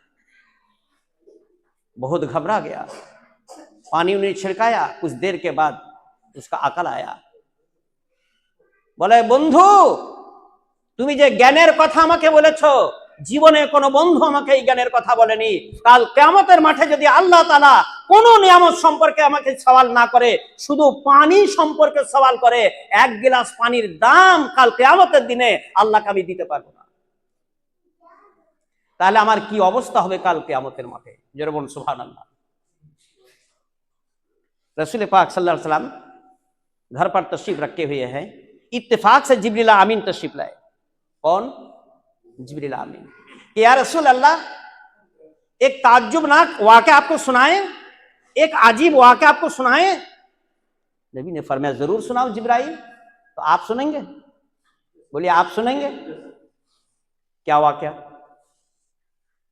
बहुत घबरा गया, पानी उन्हें छिड़काया। कुछ देर के बाद उसका अकल आया, बोले बंधु তুমি যে জ্ঞানের কথা আমাকে বলেছো, জীবনে কোনো বন্ধু আমাকে এই জ্ঞানের কথা বলেনি। কাল কিয়ামতের মাঠে যদি আল্লাহ তাআলা কোনো নিয়ামত সম্পর্কে আমাকে সওয়াল না করে, শুধু পানি সম্পর্কে সওয়াল করে, এক গ্লাস পানির দাম কাল কিয়ামতের দিনে আল্লাহকে আমি দিতে পারবো না, তাহলে আমার কি অবস্থা হবে কাল কিয়ামতের মাঠে। জোরে বলুন সুবহানাল্লাহ। रसूल पाक सल्लल्लाहु अलैहि वसल्लम घर पर तशरीफ रखे हुए हैं, इत्तेफाक से जिब्रील आमीन तशरीफ लाए। कौन? जिब्रील आमीन। कि या रसूल अल्लाह, एक ताज्जुबनाक वाक़या आपको सुनाए, एक अजीब वाक़या आपको सुनाए। नबी ने फरमाया जरूर सुनाओ जिब्राइल। तो आप सुनेंगे? बोलिए आप सुनेंगे। क्या वाक़या?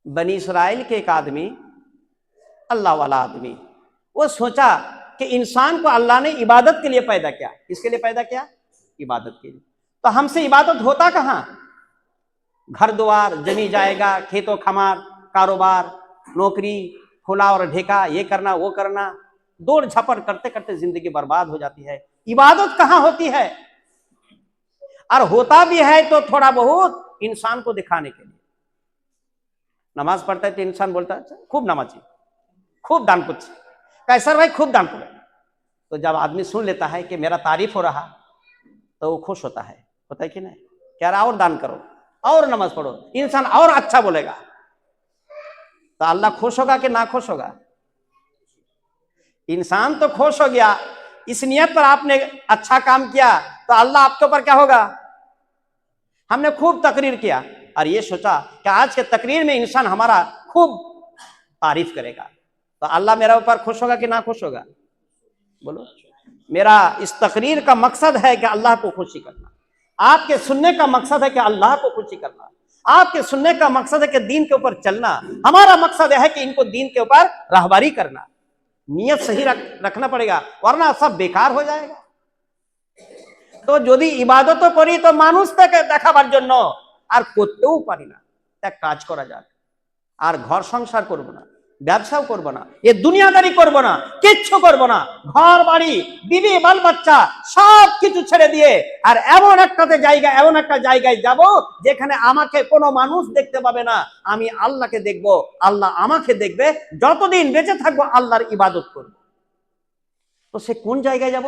बनी इसराइल के एक आदमी, अल्लाह वाला आदमी, वो सोचा कि इंसान को अल्लाह ने इबादत के लिए पैदा किया। किसके लिए पैदा किया? इबादत के लिए। तो हमसे इबादत होता कहाँ? घर द्वार, जमी जाएगा, खेतों खमार, कारोबार, नौकरी, खुला और ढेका, ये करना वो करना, दौड़ झपट करते करते जिंदगी बर्बाद हो जाती है। इबादत कहाँ होती है? और होता भी है तो थोड़ा बहुत इंसान को दिखाने के लिए। नमाज पढ़ता है तो इंसान बोलता है खूब नमाजी, खूब दान पुण्य, कैसर भाई खूब दान पुण्य। तो जब आदमी सुन लेता है कि मेरा तारीफ हो रहा, तो वो खुश होता है कि नहीं, कह रहा और दान करो और नमाज पढ़ो, इंसान और अच्छा बोलेगा। तो अल्लाह खुश होगा कि ना खुश होगा? इंसान तो खुश हो गया, इस नियत पर आपने अच्छा काम किया, तो अल्लाह आपके ऊपर क्या होगा? हमने खूब तकरीर किया और ये सोचा कि आज के तकरीर में इंसान हमारा खूब तारीफ करेगा, तो अल्लाह मेरा ऊपर खुश होगा कि ना खुश होगा? बोलो। मेरा इस तकरीर का मकसद है कि अल्लाह को खुशी करना, आपके सुनने का मकसद है कि अल्लाह को खुशी करना, आपके सुनने का मकसद है कि दीन के ऊपर चलना। हमारा मकसद है कि इनको दीन के ऊपर रहबरी करना। नियत सही रखना पड़ेगा, वरना सब बेकार हो जाएगा। तो यदि इबादत करी तो मानुष देखाবার জন্য আর করতেও পারি না, এক কাজ করা যাক, আর ঘর সংসার করব না, ব্যবসাও করব না, এ দুনিয়াদারি করব না, কিচ্ছু করব না, ঘর বাড়ি বিবি বাল বাচ্চা সব কিছু ছেড়ে দিয়ে আর এমন একটা জায়গায় যাব যেখানে আমাকে কোনো মানুষ দেখতে পাবে না, আমি আল্লাহকে দেখব, আল্লাহ আমাকে দেখবে। যতদিন বেঁচে থাকবো আল্লাহর ইবাদত করব। তো সে কোন জায়গায় যাব?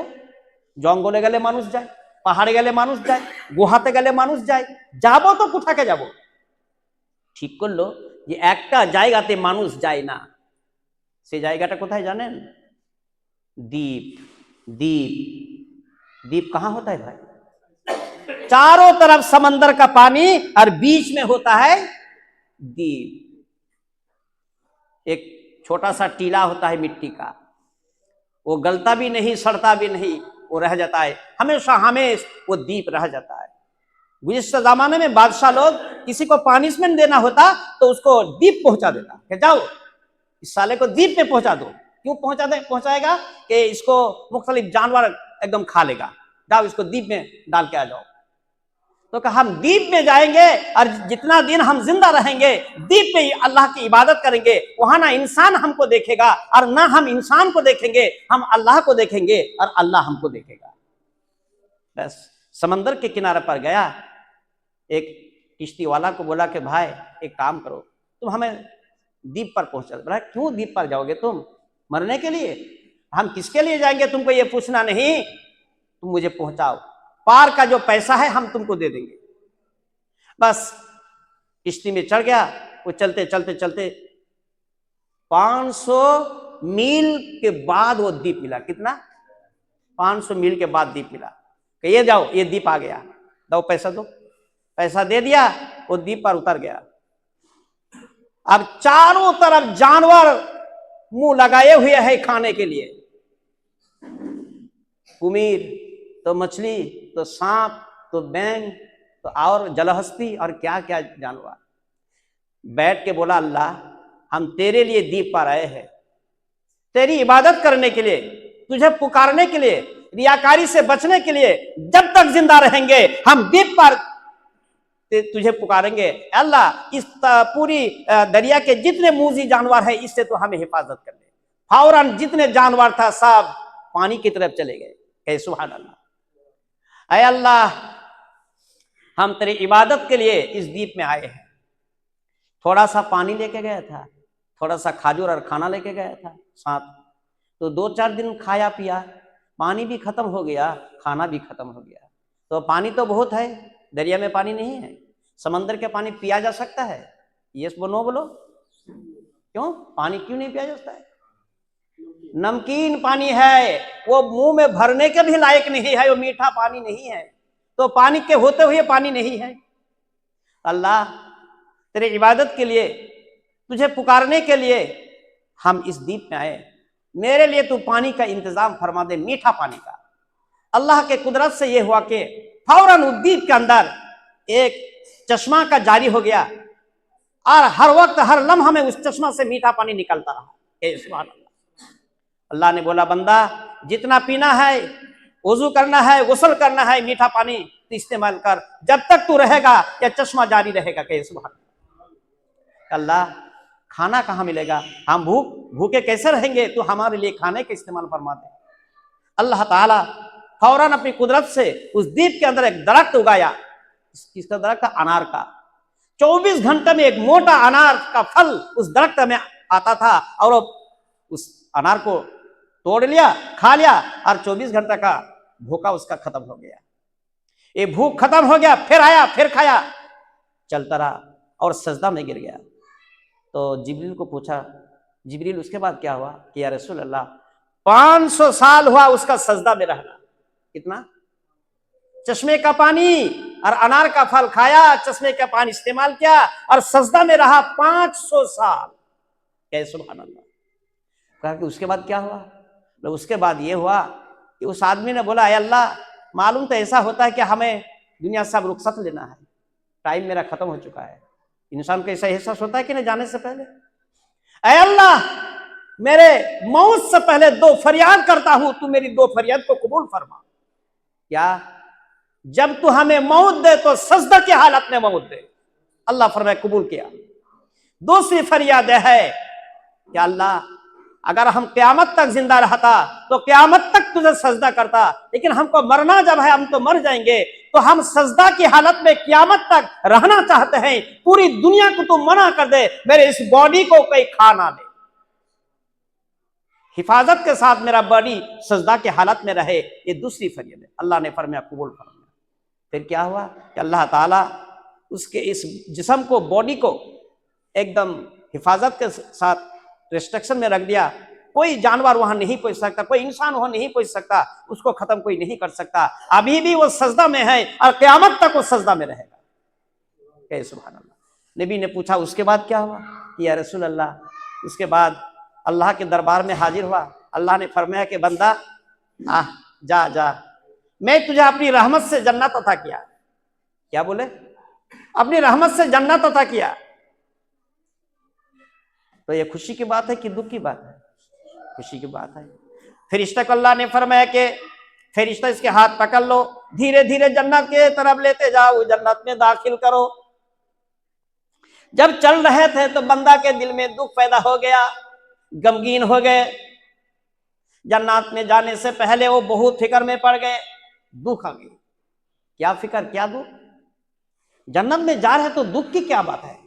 জঙ্গলে গেলে মানুষ যায়, পাহাড়ে গেলে মানুষ যায়, গুহাতে গেলে মানুষ যায়, যাব তো কোথাকে যাব? ঠিক করলো যে একটা জায়গাতে মানুষ যায় না, সেই জায়গাটা কোথায় জানেন? দ্বীপ। द्वीप। द्वीप कहां होता है भाई? चारों तरफ समंदर का पानी और बीच में होता है द्वीप। एक छोटा सा टीला होता है मिट्टी का, वो गलता भी नहीं, सड़ता भी नहीं, वो रह जाता है हमेशा, वो द्वीप रह जाता है। गुज़िश्ता जमाने में बादशाह लोग किसी को पनिशमेंट देना होता तो उसको द्वीप पहुंचा देता कि जाओ इस साले को द्वीप में पहुंचा दो। क्यों पहुंचाएगा? कि इसको मुख्तलिफ जानवर एकदम खा लेगा, जाओ इसको द्वीप में डाल के आ जाओ। तो कहा हम द्वीप में जाएंगे और जितना दिन हम जिंदा रहेंगे द्वीप में ही अल्लाह की इबादत करेंगे। वहां ना इंसान हमको देखेगा और ना हम इंसान को देखेंगे, हम अल्लाह को देखेंगे और अल्लाह हमको देखेगा। बस समंदर के किनारे पर गया, एक किश्ती वाला को बोला कि भाई एक काम करो, तुम हमें द्वीप पर पहुंचा। बोला क्यों द्वीप पर जाओगे तुम? मरने के लिए? हम किसके लिए जाएंगे तुमको ये पूछना नहीं, तुम मुझे पहुंचाओ, पार का जो पैसा है हम तुमको दे देंगे। बस किश्ती में चढ़ गया, वो चलते चलते चलते 500 मील के बाद वो द्वीप मिला। कितना? 500 मील के बाद द्वीप मिला। कि ये जाओ, ये द्वीप आ गया, दो पैसा दो। पैसा दे दिया, वो द्वीप पर उतर गया। अब चारों तरफ जानवर मुंह लगाए हुए हैं खाने के लिए, कुमीर तो मछली तो सांप तो बैंग तो और जलहस्ती और क्या क्या जानवर। बैठ के बोला अल्लाह हम तेरे लिए द्वीप पर आए हैं, तेरी इबादत करने के लिए, तुझे पुकारने के लिए, रियाकारी से बचने के लिए जब तक जिंदा रहेंगे हम दीप पर तुझे पुकारेंगे। अल्लाह इस पूरी दरिया के जितने मूजी जानवर है इससे तो हमें हिफाजत कर ले। फौरन जितने जानवर था सब पानी की तरफ चले गए। सुभान अल्लाह। ऐ अल्लाह, हम तेरी इबादत के लिए इस द्वीप में आए हैं। थोड़ा सा पानी लेके गया था, थोड़ा सा खाजूर और खाना लेके गया था साथ, तो 2-4 दिन खाया पिया, पानी भी खत्म हो गया, खाना भी खत्म हो गया। तो पानी तो बहुत है, दरिया में पानी नहीं है। समंदर के पानी पिया जा सकता है? यस बोलो, नो बोलो। क्यों पानी क्यों नहीं पिया जाता है? नमकीन पानी है, वो मुंह में भरने के भी लायक नहीं है, वो मीठा पानी नहीं है। तो पानी के होते हुए पानी नहीं है। अल्लाह, तेरे इबादत के लिए, तुझे पुकारने के लिए हम इस द्वीप में आए। मेरे लिए तू पानी का इंतजाम फरमा दे, मीठा पानी का। अल्लाह के कुदरत से यह हुआ कि फौरन उस द्वीप के अंदर एक चश्मा का जारी हो गया और हर वक्त हर लम्हा में उस चश्मा से मीठा पानी निकलता रहा। सुभान अल्लाह। अल्लाह ने बोला, बंदा जितना पीना है, वजू करना है, गुस्ल करना है, मीठा पानी तो इस्तेमाल कर, जब तक तू रहेगा यह चश्मा जारी रहेगा। कहे सुभान अल्लाह। खाना कहाँ मिलेगा? हम भूखे कैसे रहेंगे? तू हमारे लिए खाने का इस्तेमाल फरमा दे। अल्लाह ताला फौरन अपनी कुदरत से उस द्वीप के अंदर एक दरख्त उगाया। किसका दरख्त? अनार का। 24 घंटे में एक मोटा अनार का फल उस दरख्त में आता था और उस अनार को तोड़ लिया, खा लिया और 24 घंटे का भूखा उसका खत्म हो गया। ये भूख खत्म हो गया, फिर आया, फिर खाया, चलता रहा और सजदा में गिर गया। तो जिब्रील को पूछा, जिब्रील उसके बाद क्या हुआ? कि या रसूल अल्लाह, 500 साल हुआ उसका सजदा में रहना। कितना? चश्मे का पानी और अनार का फल खाया, चश्मे का पानी इस्तेमाल किया और सजदा में रहा 500 साल। क्या सुभान अल्लाह। कहा कि उसके बाद क्या हुआ? तो उसके बाद ये हुआ कि उस आदमी ने बोला, अल्लाह, मालूम तो ऐसा होता है कि हमें दुनिया से अब रुखसत लेना है, टाइम मेरा खत्म हो चुका है। इंसान को ऐसा एहसास होता है कि नहीं जाने से पहले, ऐ अल्लाह, मेरे मौत से पहले 2 फरियाद करता हूं, तू मेरी 2 फरियाद को कबूल फरमा। क्या? जब तू हमें मौत दे तो सजदा की हालत में मौत दे। अल्लाह फरमाए कबूल किया। दूसरी फरियाद है कि अल्लाह, अगर हम क़यामत तक जिंदा रहता तो क़यामत तक तुझे सजदा करता, लेकिन हमको मरना जब है, हम तो मर जाएंगे, तो हम सजदा की हालत में क़यामत तक रहना चाहते हैं। पूरी दुनिया को तू मना कर दे, मेरे इस बॉडी को कोई खा ना ले, हिफाजत के साथ मेरा बॉडी सजदा की हालत में रहे। ये दूसरी फरियाद है। अल्लाह ने फरमाया कबूल फरमाया। फिर क्या हुआ कि अल्लाह ताला उसके इस जिस्म को, बॉडी को एकदम हिफाजत के साथ रिस्ट्रिक्शन में रख दिया। कोई जानवर वहां नहीं पहुंच सकता, कोई इंसान वहां नहीं पहुंच सकता, उसको खत्म कोई नहीं कर सकता। अभी भी वो सजदा में है और क़यामत तक वो सजदा में रहेगा। कहे सुभान अल्लाह। नबी ने पूछा, उसके बाद क्या हुआ? कि या रसूल अल्लाह, उसके बाद अल्लाह के दरबार में हाजिर हुआ। अल्लाह ने फरमाया कि बंदा, जा जा, मैं तुझे अपनी रहमत से जन्नत अता किया। क्या बोले? अपनी रहमत से जन्नत अता किया। तो ये खुशी की बात है कि दुख की बात है? खुशी की बात है। फरिश्ता को अल्लाह ने फरमाया कि फरिश्ता इसके हाथ पकड़ लो, धीरे धीरे जन्नत के तरफ लेते जाओ, जन्नत में दाखिल करो। जब चल रहे थे तो बंदा के दिल में दुख पैदा हो गया, गमगीन हो गए। जन्नत में जाने से पहले वो बहुत फिक्र में पड़ गए, दुख आ गई। क्या फिक्र, क्या दुख? जन्नत में जा रहे तो दुख की क्या बात है?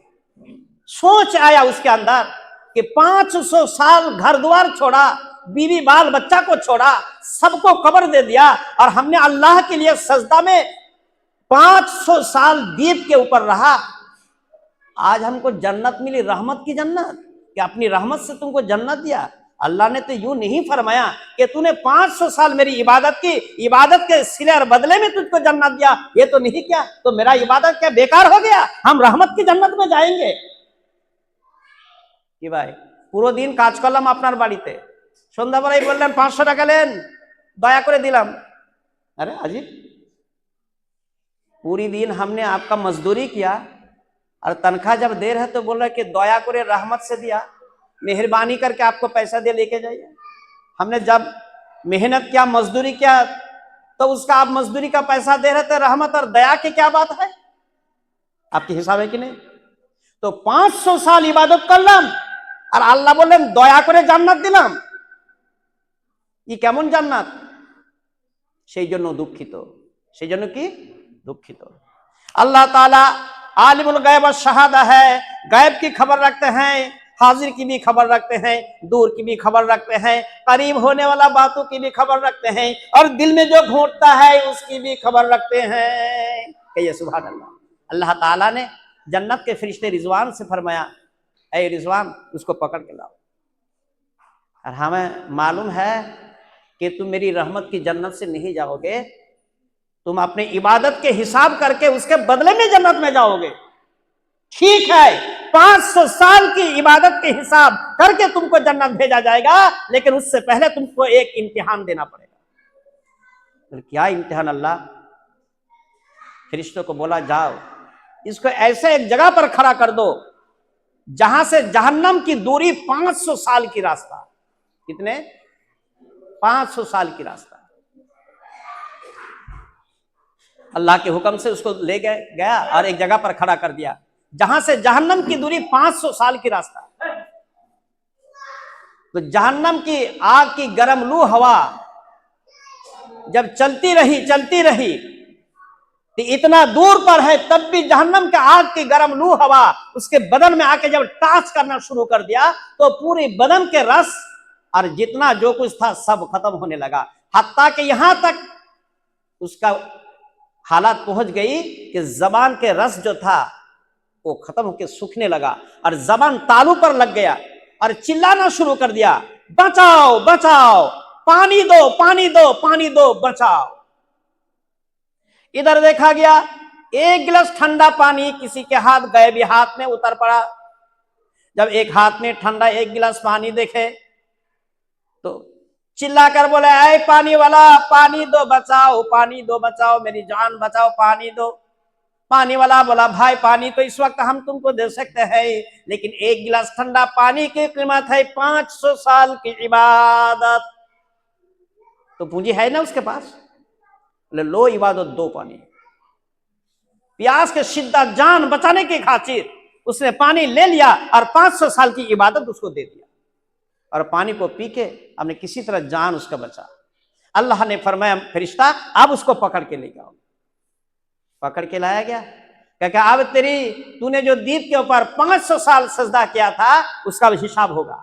सोच आया उसके अंदर कि 500 साल घर द्वार छोड़ा, बीवी बाल बच्चा को छोड़ा, सबको कब्र दे दिया और हमने अल्लाह के लिए सजदा में 500 साल द्वीप के ऊपर रहा। आज हमको जन्नत मिली, रहमत की जन्नत, कि अपनी रहमत से तुमको जन्नत दिया। अल्लाह ने तो यूं नहीं फरमाया कि तूने 500 साल मेरी इबादत की, इबादत के सिले और बदले में तुझको जन्नत दिया, ये तो नहीं किया, तो मेरा इबादत क्या बेकार हो गया? हम रहमत की जन्नत में जाएंगे कि भाई পুরো দিন কাজ করলাম আপনার বাড়িতে, সন্ধ্যাবেলায় বললেন 500 টাকা लेन, दया করে দিলাম। अरे अजीब, पूरी दिन हमने आपका मजदूरी किया और तनख्वाह जब दे रहे तो बोल रहे कि दया करे रहमत से दिया। मेहरबानी करके आपको पैसा दे लेके जाइए। हमने जब मेहनत किया, मजदूरी किया, तो उसका आप मजदूरी का पैसा दे रहे थे। रहमत और दया की क्या बात है? आपके हिसाब है कि नहीं? तो 500 साल इबादत करलाम আর আল্লাহ বললেন দয়া করে জান্নাত দিলাম। কি কেমন জান্নাত? সেই জন্য দুঃখিত। সেই জন্য কি দুঃখিত? अल्लाह ताला आलिमुल गैब और शहादा है, गैब की खबर रखते हैं, हाजिर की भी खबर रखते हैं, दूर की भी खबर रखते हैं, करीब होने वाला बातों की भी खबर रखते हैं, और दिल में जो घूटता है उसकी भी खबर रखते हैं। कहिए सुभान अल्लाह। अल्लाह ताला ने जन्नत के फरिश्ते रिजवान से फरमाया, ऐ रिजवान उसको पकड़ के लाओ। और हमें मालूम है कि तुम मेरी रहमत की जन्नत से नहीं जाओगे, तुम अपने इबादत के हिसाब करके उसके बदले में जन्नत में जाओगे। ठीक है, 500 साल की इबादत के हिसाब करके तुमको जन्नत भेजा जाएगा, लेकिन उससे पहले तुमको एक इम्तिहान देना पड़ेगा। तो क्या इम्तिहान? अल्लाह फरिश्तों को बोला, जाओ इसको ऐसे एक जगह पर खड़ा कर दो जहां से जहन्नम की दूरी 500 साल की रास्ता। कितने? 500 साल की रास्ता। अल्लाह के हुक्म से उसको ले गया और एक जगह पर खड़ा कर दिया जहां से जहन्नम की दूरी 500 साल की रास्ता। तो जहन्नम की आग की गर्म लू हवा जब चलती रही तो इतना दूर पर है, तब भी जहन्नम के आग की गर्म लू हवा उसके बदन में आके जब टच करना शुरू कर दिया तो पूरे बदन के रस और जितना जो कुछ था सब खत्म होने लगा। हत्ता कि यहां तक उसका हालात पहुंच गई कि जबान के रस जो था वो खत्म होकर सूखने लगा और जबान तालू पर लग गया और चिल्लाना शुरू कर दिया, बचाओ बचाओ, पानी दो पानी दो पानी दो, बचाओ। इधर देखा गया, एक गिलास ठंडा पानी किसी के हाथ गए भी हाथ में उतर पड़ा। जब एक हाथ में ठंडा एक गिलास पानी देखे तो चिल्लाकर बोले, ऐ पानी वाला, पानी दो बचाओ, पानी दो बचाओ, मेरी जान बचाओ, पानी दो। पानी वाला बोला, भाई पानी तो इस वक्त हम तुमको दे सकते हैं, लेकिन एक गिलास ठंडा पानी की कीमत है 500 साल की इबादत। तो पूंजी है ना उसके पास? बोले, लो इबादत दो पानी। प्यास के शिद्दत जान बचाने की खातिर उसने पानी ले लिया और 500 साल की इबादत उसको दे दिया और पानी को पी के हमने किसी तरह जान उसका बचा। अल्लाह ने फरमाया, फरिश्ता अब उसको पकड़ के ले जाओ। पकड़ के लाया गया, क्योंकि अब तूने जो दीप के ऊपर 500 साल सजदा किया था उसका भी हिसाब होगा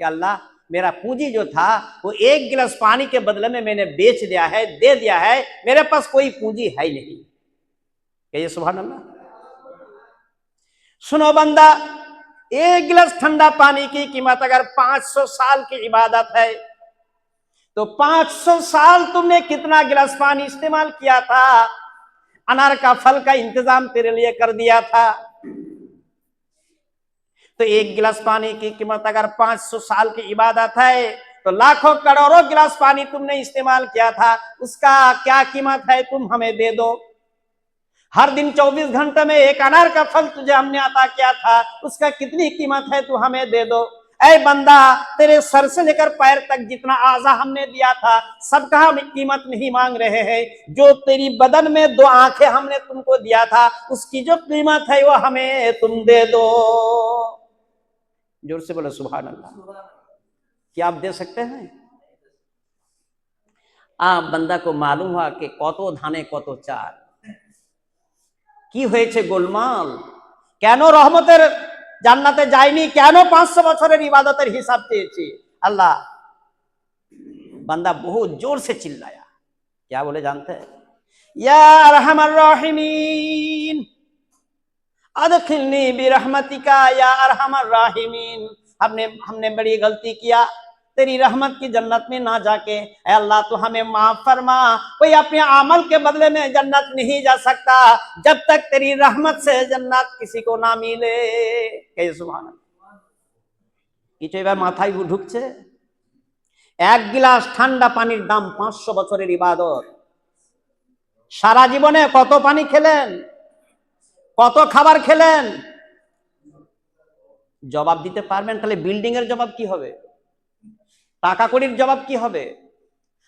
कि अल्लाह मेरा पूंजी जो था वो एक गिलास पानी के बदले में मैंने बेच दिया है, दे दिया है, मेरे पास कोई पूंजी है नहीं। कहिए सुभान अल्लाह। सुनो बंदा, एक गिलास ठंडा पानी की कीमत अगर 500 साल की इबादत है तो 500 साल तुमने कितना गिलास पानी इस्तेमाल किया था? अनार का फल का इंतजाम तेरे लिए कर दिया था। तो एक गिलास पानी की कीमत अगर 500 साल की इबादत है तो लाखों करोड़ों गिलास पानी तुमने इस्तेमाल किया था, उसका क्या कीमत है तुम हमें दे दो। हर दिन 24 घंटे में एक अनार का फल तुझे हमने अता किया था, उसका कितनी कीमत है तू हमें दे दो। ऐ बंदा, तेरे सर से लेकर पैर तक जितना आज़ा हमने दिया था सबका हम कीमत नहीं मांग रहे हैं। जो तेरी बदन में 2 आंखें हमने तुमको दिया था उसकी जो कीमत है वो हमें तुम दे दो। जोर से बोलो सुभान अल्लाह। क्या आप दे सकते हैं? बंदा को मालूम हुआ कि कतो धाने कतो चाल, কি হয়েছে গোলমাল, কেন রহমতের জান্নাতে যায়নি, কেন 500 বছরের ইবাদতের হিসাব চেয়েছে। अल्लाह बंदा बहुत जोर से चिल्लाया, क्या बोले जानते हैं? या अरहमर राहिमीन अदखिलनी बिरहमतिका या अरहमर राहिमीन। हमने बड़ी गलती किया, तेरी रहमत की जन्नत में ना जाके ऐ अल्लाह तू हमें माफ फरमा। कोई अपने अमल के बदले में जन्नत नहीं जा सकता जब तक तेरी रहमत से जन्नत किसी को ना मिले। कहे सुभान अल्लाह। কিছু এবার মাথায় ঢুকছে? এক গ্লাস ঠান্ডা পানির দাম 500 বছরের ইবাদত। সারা জীবনে কত পানি খেলেন, কত খাবার খেলেন? জবাব দিতে পারবেন, তাহলে বিল্ডিং এর জবাব কি হবে, টাকা কড়ির জবাব কি হবে?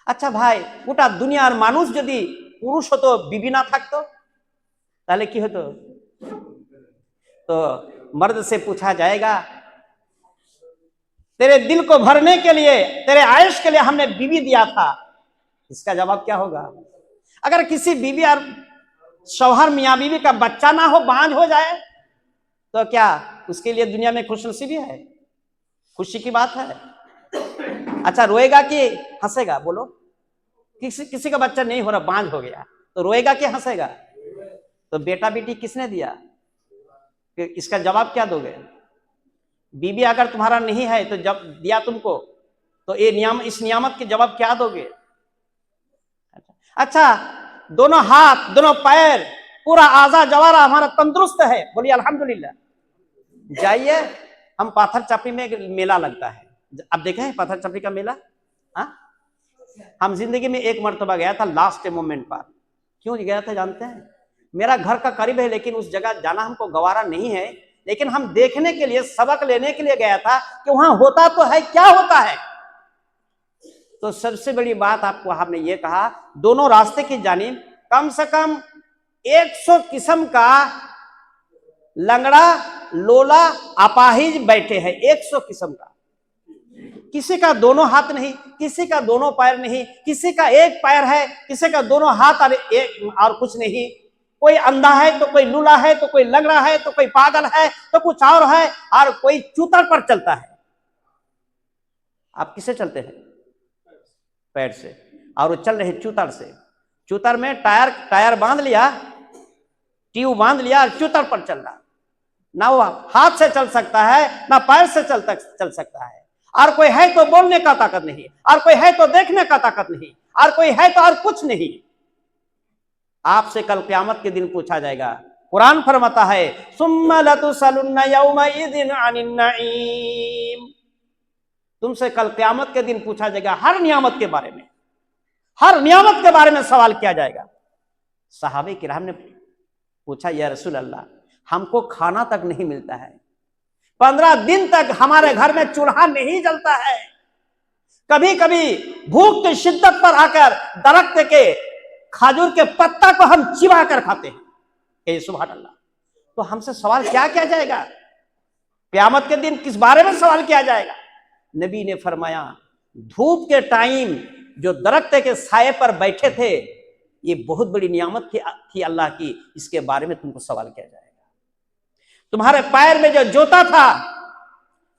আচ্ছা ভাই, গোটা দুনিয়ার মানুষ যদি পুরুষ হতো, বিবি না থাকতো, তাহলে কি হতো? तो मर्द से पूछा जाएगा, तेरे दिल को भरने के लिए, तेरे आयश के लिए हमने बीवी दिया था, इसका जवाब क्या होगा? अगर किसी बीवी और शौहर मियाँ बीवी का बच्चा ना हो, बांझ हो जाए, तो क्या उसके लिए दुनिया में खुशनसीबी है, खुशी की बात है? अच्छा, रोएगा कि हंसेगा? बोलो, किसी का बच्चा नहीं हो रहा, बांझ हो गया, तो रोएगा कि हंसेगा? तो बेटा बेटी किसने दिया, इसका जवाब क्या दोगे? बीबी अगर तुम्हारा नहीं है तो जब दिया तुमको, तो ये नियम, इस नियामत के जवाब क्या दोगे? अच्छा, दोनों हाथ, दोनों पैर, पूरा आजा जवारा हमारा तंदुरुस्त है, बोलिए अल्हम्दुलिल्लाह। जाइए, हम पाथर चपड़ी में एक मेला लगता है, अब देखे हैं पाथर चपड़ी का मेला? हाँ, हम जिंदगी में एक मर्तबा गया था, लास्ट मोमेंट पर। क्यों गया था जानते हैं? मेरा घर का करीब है, लेकिन उस जगह जाना हमको गवारा नहीं है, लेकिन हम देखने के लिए, सबक लेने के लिए गया था कि वहां होता तो है, क्या होता है। तो सबसे बड़ी बात आपको हमने ये कहा, दोनों रास्ते की जानिब कम से कम 100 किस्म का लंगड़ा, लोला, अपाहिज बैठे हैं, 100 किस्म का। किसी का दोनों हाथ नहीं, किसी का दोनों पैर नहीं, किसी का एक पैर है, किसी का दोनों हाथ और एक और कुछ नहीं। कोई अंधा है तो कोई लूला है, तो कोई लंगड़ा है, तो कोई पागल है, तो कुछ और है, और कोई चूतर पर चलता है। आप किससे चलते हैं? पैर से। और वो चल रहे चूतर से। चूतर में टायर बांध लिया, ट्यूब बांध लिया, और चूतर पर चल रहा। ना वो हाथ से चल सकता है, ना पैर से चल सकता है। और कोई है तो बोलने का ताकत नहीं, और कोई है तो देखने का ताकत नहीं, और कोई है तो और कुछ नहीं। आपसे कल क़यामत के दिन पूछा जाएगा। कुरान फरमाता है, सुम्मा लतुसअलुन्ना यौमइज़िन अनिन नईम। तुमसे कल क़यामत के दिन पूछा जाएगा हर नियामत के बारे में, हर नियामत के बारे में सवाल किया जाएगा। सहाबे किराम ने पूछा, या रसूल अल्लाह, हमको खाना तक नहीं मिलता है, 15 दिन तक हमारे घर में चूल्हा नहीं जलता है, कभी कभी भूख की शिद्दत पर आकर दरख्त के खजूर के पत्ता को हम चिबा कर खाते हैं। सुभान अल्लाह। तो हमसे सवाल क्या किया जाएगा? क़यामत के दिन किस बारे में सवाल किया जाएगा? नबी ने फरमाया, धूप के टाइम जो दरख्त के साये पर बैठे थे, ये बहुत बड़ी नियामत थी अल्लाह की, इसके बारे में तुमको सवाल किया जाएगा। तुम्हारे पैर में जो जूता था,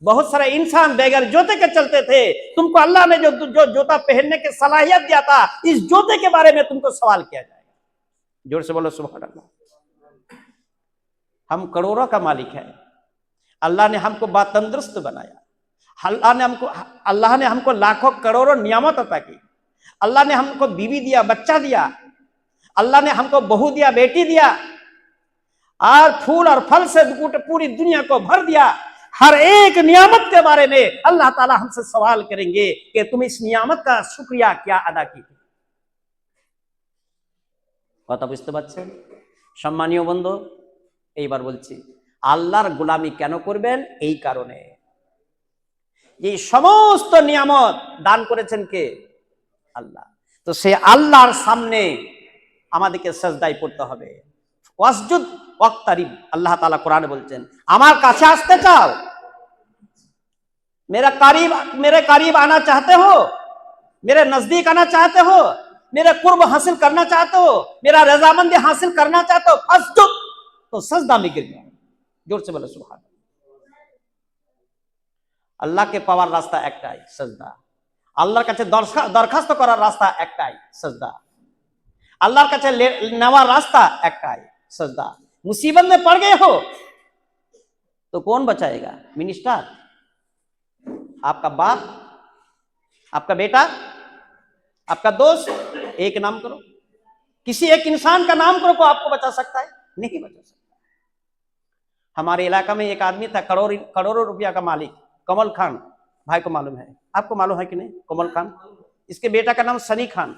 बहुत सारे इंसान बगैर जूते के चलते थे, तुमको अल्लाह ने जो जूता पहनने की सलाहियत दिया था, इस जूते के बारे में तुमको सवाल किया जाएगा। जोर से बोलो सुभान अल्लाह। हम करोड़ों का मालिक है, अल्लाह ने हमको बातंदुरुस्त बनाया, अल्लाह ने हमको लाखों करोड़ों नियामत अता की, अल्लाह ने हमको बीवी दिया, बच्चा दिया, अल्लाह ने हमको बहू दिया, बेटी दिया, और फूल और फल से पूरी दुनिया को भर दिया। हर एक नियामत के बारे में अल्लाह ताला हमसे सवाल करेंगे कि तुम इस नियामत का शुक्रिया क्या अदा की थी। কথা বুঝতে পারছেন? সম্মানীয় বন্ধু, এইবার বলছি, আল্লাহর গোলামি কেন করবেন? এই কারণে, এই সমস্ত নিয়ামত দান করেছেন কে? আল্লাহ। তো সে আল্লাহর সামনে আমাদেরকে সিজদায় পড়তে হবে। ওয়াসজুদ ওয়াক্তারিব, আল্লাহ তাআলা কোরআনে বলছেন, আমার কাছে আসতে চাও, मेरे करीब आना चाहते हो, मेरे नजदीक आना चाहते हो, मेरे कुर्ब हासिल करना चाहते हो, मेरा रजामंदी हासिल करना चाहते हो, फस्जुद, तो सजदा में गिर जाओ। जोर से बोलो सुभान अल्लाह। আল্লাহকে পাওয়ার রাস্তা একটাই, সিজদা। আল্লাহর কাছে দরখাস্ত করার রাস্তা একটাই, সিজদা। আল্লাহর কাছে নেওয়ার রাস্তা একটাই, सिजदा। मुसीबत में पड़ गए हो तो कौन बचाएगा? मिनिस्टर, आपका बाप, आपका बेटा, आपका दोस्त? एक नाम करो, किसी एक इंसान का नाम करो को आपको बचा सकता है? नहीं बचा सकता। हमारे इलाका में एक आदमी था, करोड़ों रुपया का मालिक, कमल खान, भाई को मालूम है? आपको मालूम है कि नहीं? कमल खान, इसके बेटा का नाम सनी खान।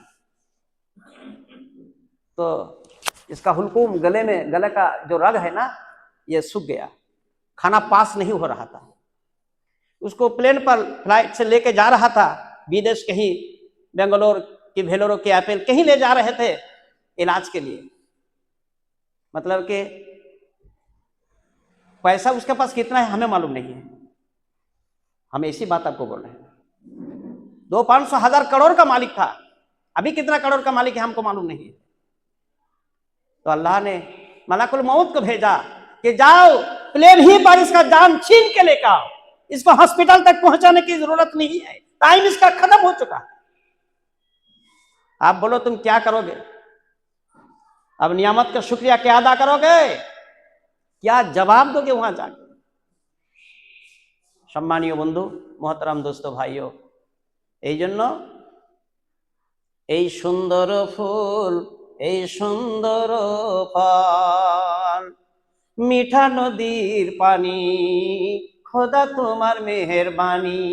तो इसका हुलकूम, गले का जो रग है ना, ये सूख गया, खाना पास नहीं हो रहा था। उसको प्लेन पर फ्लाइट से लेके जा रहा था विदेश, कहीं बेंगलोर की वेलोर के एप्पल कहीं ले जा रहे थे इलाज के लिए। मतलब कि पैसा उसके पास कितना है हमें मालूम नहीं है, हम ऐसी बात आपको बोल रहे हैं। 200-500 करोड़ का मालिक था, अभी कितना करोड़ का मालिक है हमको मालूम नहीं है। तो अल्लाह ने मलाकुल मौत को भेजा कि जाओ प्लेन ही पर इसका जान छीन के लेकर आओ, इसको हॉस्पिटल तक पहुंचाने की जरूरत नहीं है, टाइम इसका खत्म हो चुका है। आप बोलो तुम क्या करोगे? अब नियामत का शुक्रिया क्या अदा करोगे? क्या जवाब दोगे वहां जाके? सम्मानीय बंधु, मोहतरम दोस्तों, भाइयों, এই জন্য এই সুন্দর ফুল, এই সুন্দর ফল, মিঠা নদীর পানি, খোদা তোমার মেহেরবানি।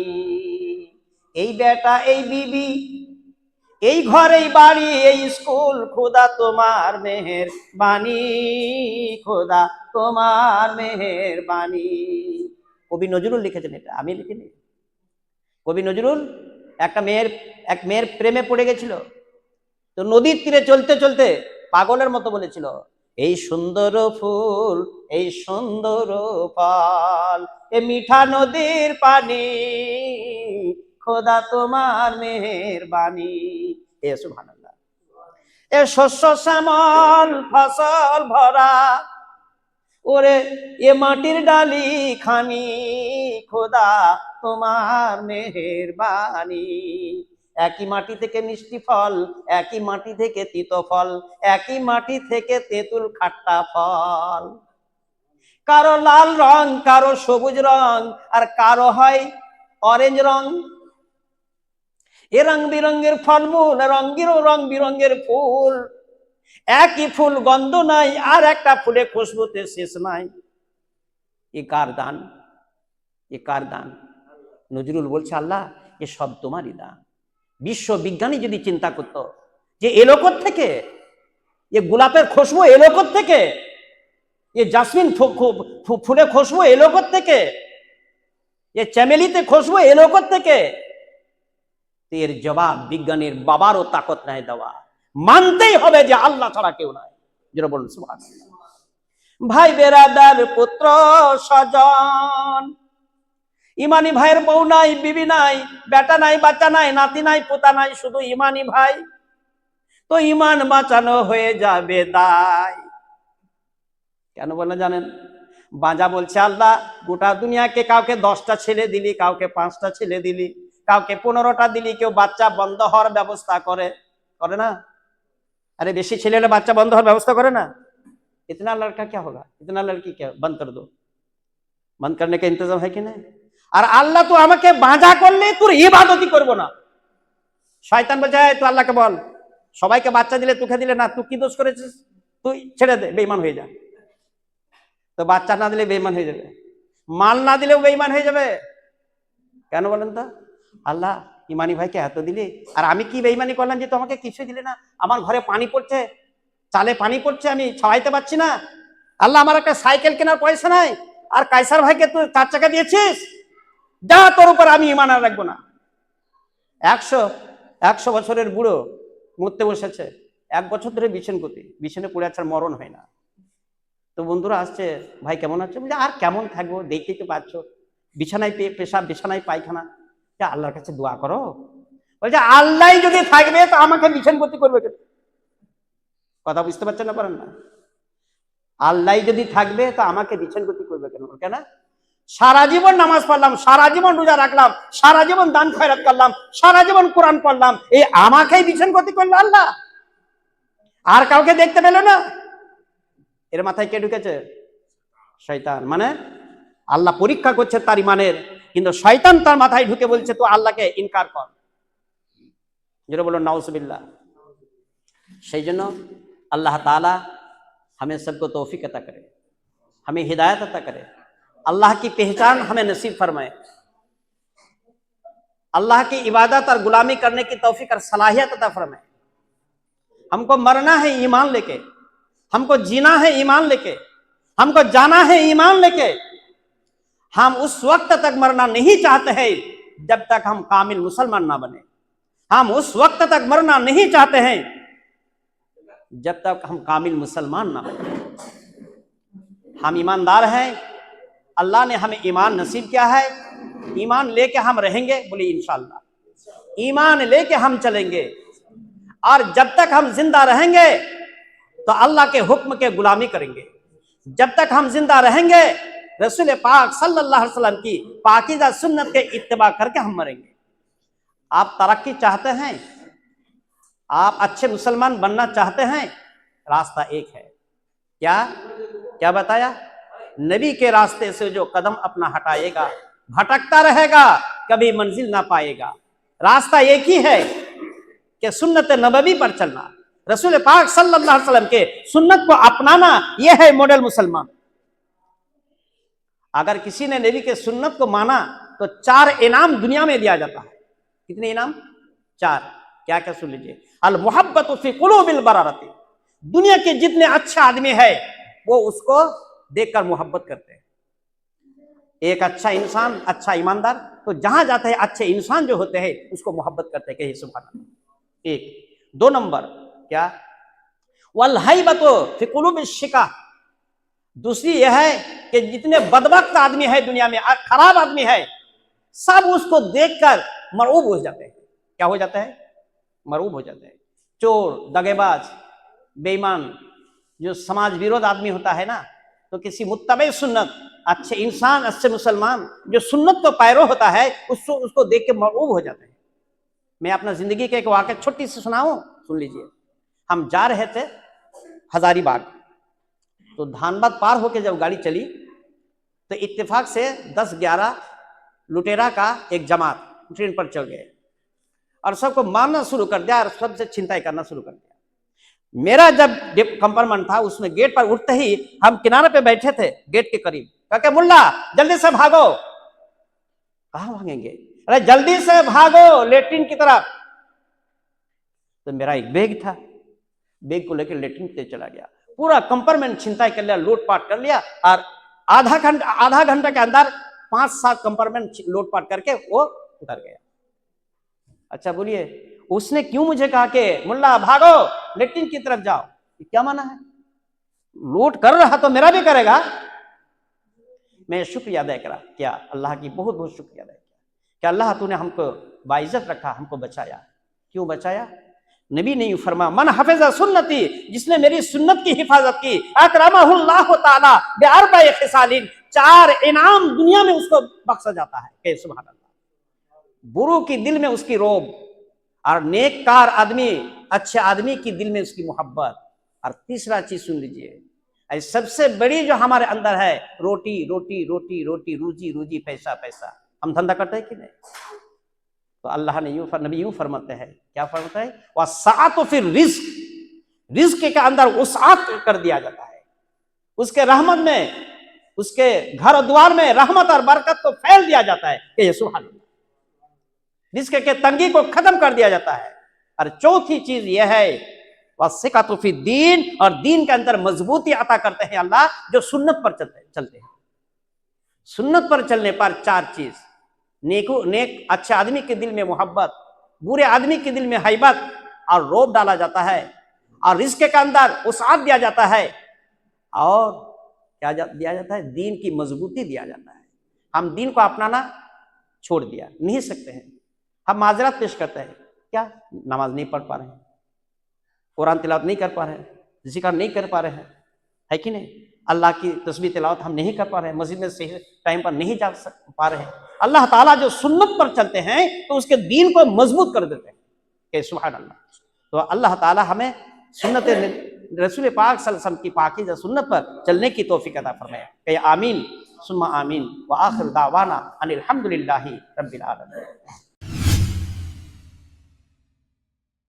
এই বেটা, এই বিবি, এই ঘর, এই বাড়ি, এই স্কুল, খোদা তোমার মেহেরবানি, খোদা তোমার মেহেরবানি। কবি নজরুল লিখেছেন এটা, আমি লিখিনি। কবি নজরুল এক মেয়ের প্রেমে পড়ে গেছিল, তো নদীর তীরে চলতে চলতে পাগলের মতো বলেছিল, এই সুন্দর ফুল, এই সুন্দর ফল, এ মিঠা নদীর পানি, খোদা তোমার মেহেরবানি। এ সুবহানাল্লাহ। এ শস্য শ্যামল ফসল ভরা, ওরে এ মাটির ডালি খানি, খোদা তোমার মেহেরবানি। একই মাটি থেকে মিষ্টি ফল, একই মাটি থেকে তিতো ফল, একই মাটি থেকে তেঁতুল খাট্টা ফল। কারো লাল রং, কারো সবুজ রং, আর কারো হয় অরেঞ্জ রং। এ রং বিরঙ্গের ফলমূল, রং বিরঙ্গের ফুল, একই ফুল গন্ধ নাই, আর একটা ফুলে খুশবুতে শেষ নাই। এ কার দান? এ কার দান? নজরুল বলছে, আল্লাহ এ সব তোমারই দান। বিশ্ব বিজ্ঞানী যদি চিন্তা করত যে এলো থেকে, এ গোলাপের খুশবু এলো থেকে, এ জাসমিন ফুলে খুশবু এলো থেকে, এ চ্যামেলিতে খুশবু এলো থেকে, এর জবাব বিজ্ঞানীর বাবারও তাকত নাই দেওয়া। মানতেই হবে যে আল্লাহ ছাড়া কেউ নাই। যেটা বলুন সুবহানাল্লাহ। ভাই বেরাদার, পুত্র স্বজন, ইমানি ভাইয়ের বউ নাই, বিবি নাই, বেটা নাই, বাচ্চা নাই, নাতি নাই, পোতা নাই, শুধু ইমানি ভাই। তো ইমান বাঁচানো হয়ে যাবে দায়। কেন বলে জানেন? বাঁজা বলছে, আল্লাহ গোটা দুনিয়াকে কাউকে 10টা ছেলে দিলি, কাউকে 5টা ছেলে দিলি, কাউকে 15টা দিলি, কেউ বাচ্চা বন্ধ হওয়ার ব্যবস্থা করে না? अरे বেশি ছেলেরা বাচ্চা বন্ধ হওয়ার ব্যবস্থা করে না? इतना लड़का क्या होगा, इतना लड़की क्या, बंद कर दो। बंद करने का इंतजाम है कि नहीं? আর আল্লাহ তো আমাকে বাঁজা করলে তোর ইবাদতই করব না। শয়তান বোঝায়, তুই আল্লাহকে বল, সবাইকে বাচ্চা দিলে তোকে দিলে না, তুই কি দোষ করেছিস, তুই ছেড়ে দে, বেঈমান হয়ে যা। তো বাচ্চা না দিলে বেঈমান হয়ে যাবে, মাল না দিলেও বেঈমান হয়ে যাবে। কেন বলেন তো? আল্লাহ ইমানি ভাইকে এত দিলি, আর আমি কি বেঈমানি করলাম যে তোমাকে কিছু দিলে না? আমার ঘরে পানি পড়ছে, চালে পানি পড়ছে, আমি ছাওয়াইতে পারছি না। আল্লাহ আমার একটা সাইকেল কেনার পয়সা নাই, আর কায়সার ভাইকে তুই 4 চাকা দিয়েছিস, যা তোর উপর আমি ইমান আর রাখবো না। 100 বছরের বুড়ো মরতে বসেছে, 1 বছর ধরে বিছানে পড়ে আছে, মরণ হয় না। তো বন্ধুরা আসছে, ভাই কেমন আছো? বলছে আর কেমন থাকবো, দেখতেই তো পাচ্ছ, বিছানায় পেশাব, বিছানায় পায়খানা, আল্লাহর কাছে দোয়া করো। বলছে আল্লাহ যদি থাকবে তো আমাকে বিছানপতি করবে কেন? কথা বুঝতে পারছেন না? পারেন না? আল্লাহ যদি থাকবে তো আমাকে বিছানপতি করবে কেন? কেন? সারা জীবন নামাজ পড়লাম, সারা জীবন রোজা রাখলাম, সারা জীবন দান খয়রাত করলাম, সারা জীবন কোরআন পড়লাম, এই আমাকেই বিছানপতি করলো আল্লাহ? আর কাউকে দেখতে পেল না? এর মাথায় কে ঢুকেছে? শয়তান। মানে আল্লাহ পরীক্ষা করছে তার ইমানের, কিন্তু শয়তান তার মাথায় ঢুকে বলছে তো আল্লাহকে ইনকার কর। যেটা বলো नाउजुबिल्लाह। সেই জন্য अल्लाह ताला हमें सबको तौफीक अता करे, हमें हिदायत अता करे, अल्लाह की पहचान हमें नसीब फरमाए, अल्लाह की इबादत और गुलामी करने की तौफीक और सलाहियत अता फरमाए। हमको मरना है ईमान लेके, हमको जीना है ईमान लेके, हमको जाना है ईमान लेके। हम उस वक्त तक मरना नहीं चाहते हैं जब तक हम कामिल मुसलमान ना बने। हम उस वक्त तक मरना नहीं चाहते हैं जब तक हम कामिल मुसलमान ना बने। हम ईमानदार हैं, अल्लाह ने हमें ईमान नसीब किया है। ईमान लेके हम रहेंगे, बोले इंशाअल्लाह। ईमान लेके हम चलेंगे और जब तक हम जिंदा रहेंगे तो अल्लाह के हुक्म के गुलामी करेंगे। जब तक हम जिंदा रहेंगे रसूल पाक सल्लल्लाहु अलैहि वसल्लम की पाकीज़ा सुन्नत के इत्तिबा करके हम मरेंगे। आप तरक्की चाहते हैं, आप अच्छे मुसलमान बनना चाहते हैं, रास्ता एक है। क्या क्या बताया? नबी के रास्ते से जो कदम अपना हटाएगा भटकता रहेगा, कभी मंजिल ना पाएगा। रास्ता एक ही है कि सुन्नत नबवी पर चलना, रसूल पाक सल्लल्लाहु अलैहि वसल्लम के सुन्नत को अपनाना, यह है मॉडल मुसलमान। अगर किसी ने नबी के सुन्नत को माना तो 4 इनाम दुनिया में दिया जाता है। कितने इनाम? 4। क्या क्या सुन लीजिए। अल मुहब्बतु फी कुलूबिल बरारती, दुनिया के जितने अच्छे आदमी है वो उसको देखकर मोहब्बत करते हैं। एक अच्छा इंसान, अच्छा ईमानदार, तो जहां जाते हैं अच्छे इंसान जो होते हैं उसको मोहब्बत करते हैं। कहिए सुभान अल्लाह। 1। 2 नंबर क्या? वल हैबतु फी कुलूबिश शिका, दूसरी यह है कि जितने बदबख्त आदमी है दुनिया में, खराब आदमी है, सब उसको देखकर मरऊब हो जाते हैं। क्या हो जाता है? मरऊब हो जाते हैं। चोर, दगेबाज, बेईमान, जो समाज विरोध आदमी होता है ना, तो किसी मुत्तबे सुन्नत, अच्छे इंसान, अच्छे मुसलमान जो सुन्नत को पैरो होता है उसको देख के मरऊब हो जाते हैं। मैं अपना जिंदगी के एक वाक़या छोटी सी सुनाऊं, सुन लीजिए। हम जा रहे थे हजारीबाग, तो धानबाद पार होके जब गाड़ी चली तो इत्तेफाक से 10-11 लुटेरा का एक जमात ट्रेन पर चढ़ गए और सबको मारना शुरू कर दिया और सबसे छिनताई करना शुरू कर दिया। मेरा जब कंपार्टमेंट था उसमें गेट पर उठते ही हम किनारे पे बैठे थे गेट के करीब, कहके मुल्ला जल्दी से भागो। कहाँ भागेंगे? अरे जल्दी से भागो लेट्रिन की तरफ। तो मेरा एक बैग था, बैग को लेकर लेट्रिन पे चला गया। पूरा कंपार्टमेंट छिनताई कर लिया, लूटपाट कर लिया और आधा घंटा के अंदर 5-7 कंपार्टमेंट लूटपाट करके वो उतर गया। अच्छा बोलिए, उसने क्यों मुझे कहा कि मुल्ला भागो लेट्रिन की तरफ जाओ? क्या माना है? लूट कर रहा तो मेरा भी करेगा। मैं शुक्रिया अदा करा, क्या अल्लाह की बहुत बहुत शुक्रिया अदा किया कि अल्लाह तूने हमको बाइज्जत रखा, हमको बचाया। क्यों बचाया? नबी ने यूं फरमा, मन हफिज़ा सुन्नती, जिसने मेरी सुन्नत की हिफाजत की, अकरमहुल्लाहु ताला बिअरबाइ खिसालिन, 4 इनाम दुनिया में उसको बख्शा जाता है। कहे सुभान अल्लाह। बुरू की दिल में उसकी रोब, और नेककार आदमी, अच्छे आदमी की दिल में उसकी मोहब्बत। और तीसरा चीज सुन लीजिए, सबसे बड़ी जो हमारे अंदर है, रोटी रोटी रोटी रोटी, रूजी रूजी, पैसा पैसा। हम धंधा करते हैं कि नहीं? तो अल्लाह ने नबी यूं फरमाते हैं, क्या फरमाता है? वह सात फिर रिज्क, रिज्क के अंदर वसाअत कर दिया जाता है। उसके रहमत में, उसके घर द्वार में रहमत और बरकत को फैल दिया जाता है। कि सुभान अल्लाह। रिज्क के तंगी को खत्म कर दिया जाता है। और चौथी चीज यह है, वसिक़तु फी दीन, और दीन के अंदर मजबूती अता करते हैं अल्लाह जो सुन्नत पर चलते हैं। सुन्नत पर चलने पर 4 चीज, नेक अच्छे आदमी के दिल में मोहब्बत, बुरे आदमी के दिल में हैबत और रोब डाला जाता है, और रिज़्क़ के अंदर वसाअत दिया जाता है, और क्या दिया जाता है? दीन की मजबूती दिया जाता है। हम दीन को अपनाना छोड़ दिया, नहीं सकते हैं। हम माजरत पेश करते हैं, क्या नमाज नहीं पढ़ पा रहे हैं, कुरान तिलावत नहीं कर पा रहे हैं, जिक्र नहीं कर पा रहे हैं, है कि नहीं? अल्लाह की तस्बीह तिलावत हम नहीं कर पा रहे हैं, मस्जिद में सही टाइम पर नहीं जा पा रहे हैं। अल्लाह ताला जो सुन्नत पर चलते हैं तो उसके दीन को मजबूत कर देते हैं। कि सुभान अल्लाह। तो अल्लाह ताला हमें सुन्नत रसूल पाक सल्लल्लाहु अलैहि वसल्लम की पाकीज़ा सुन्नत पर चलने की तौफीक अता फरमाए। कि आमीन सुम्मा आमीन व आखिर दावाना अनिल हम्दुलिल्लाहि रब्बिल आलमीन।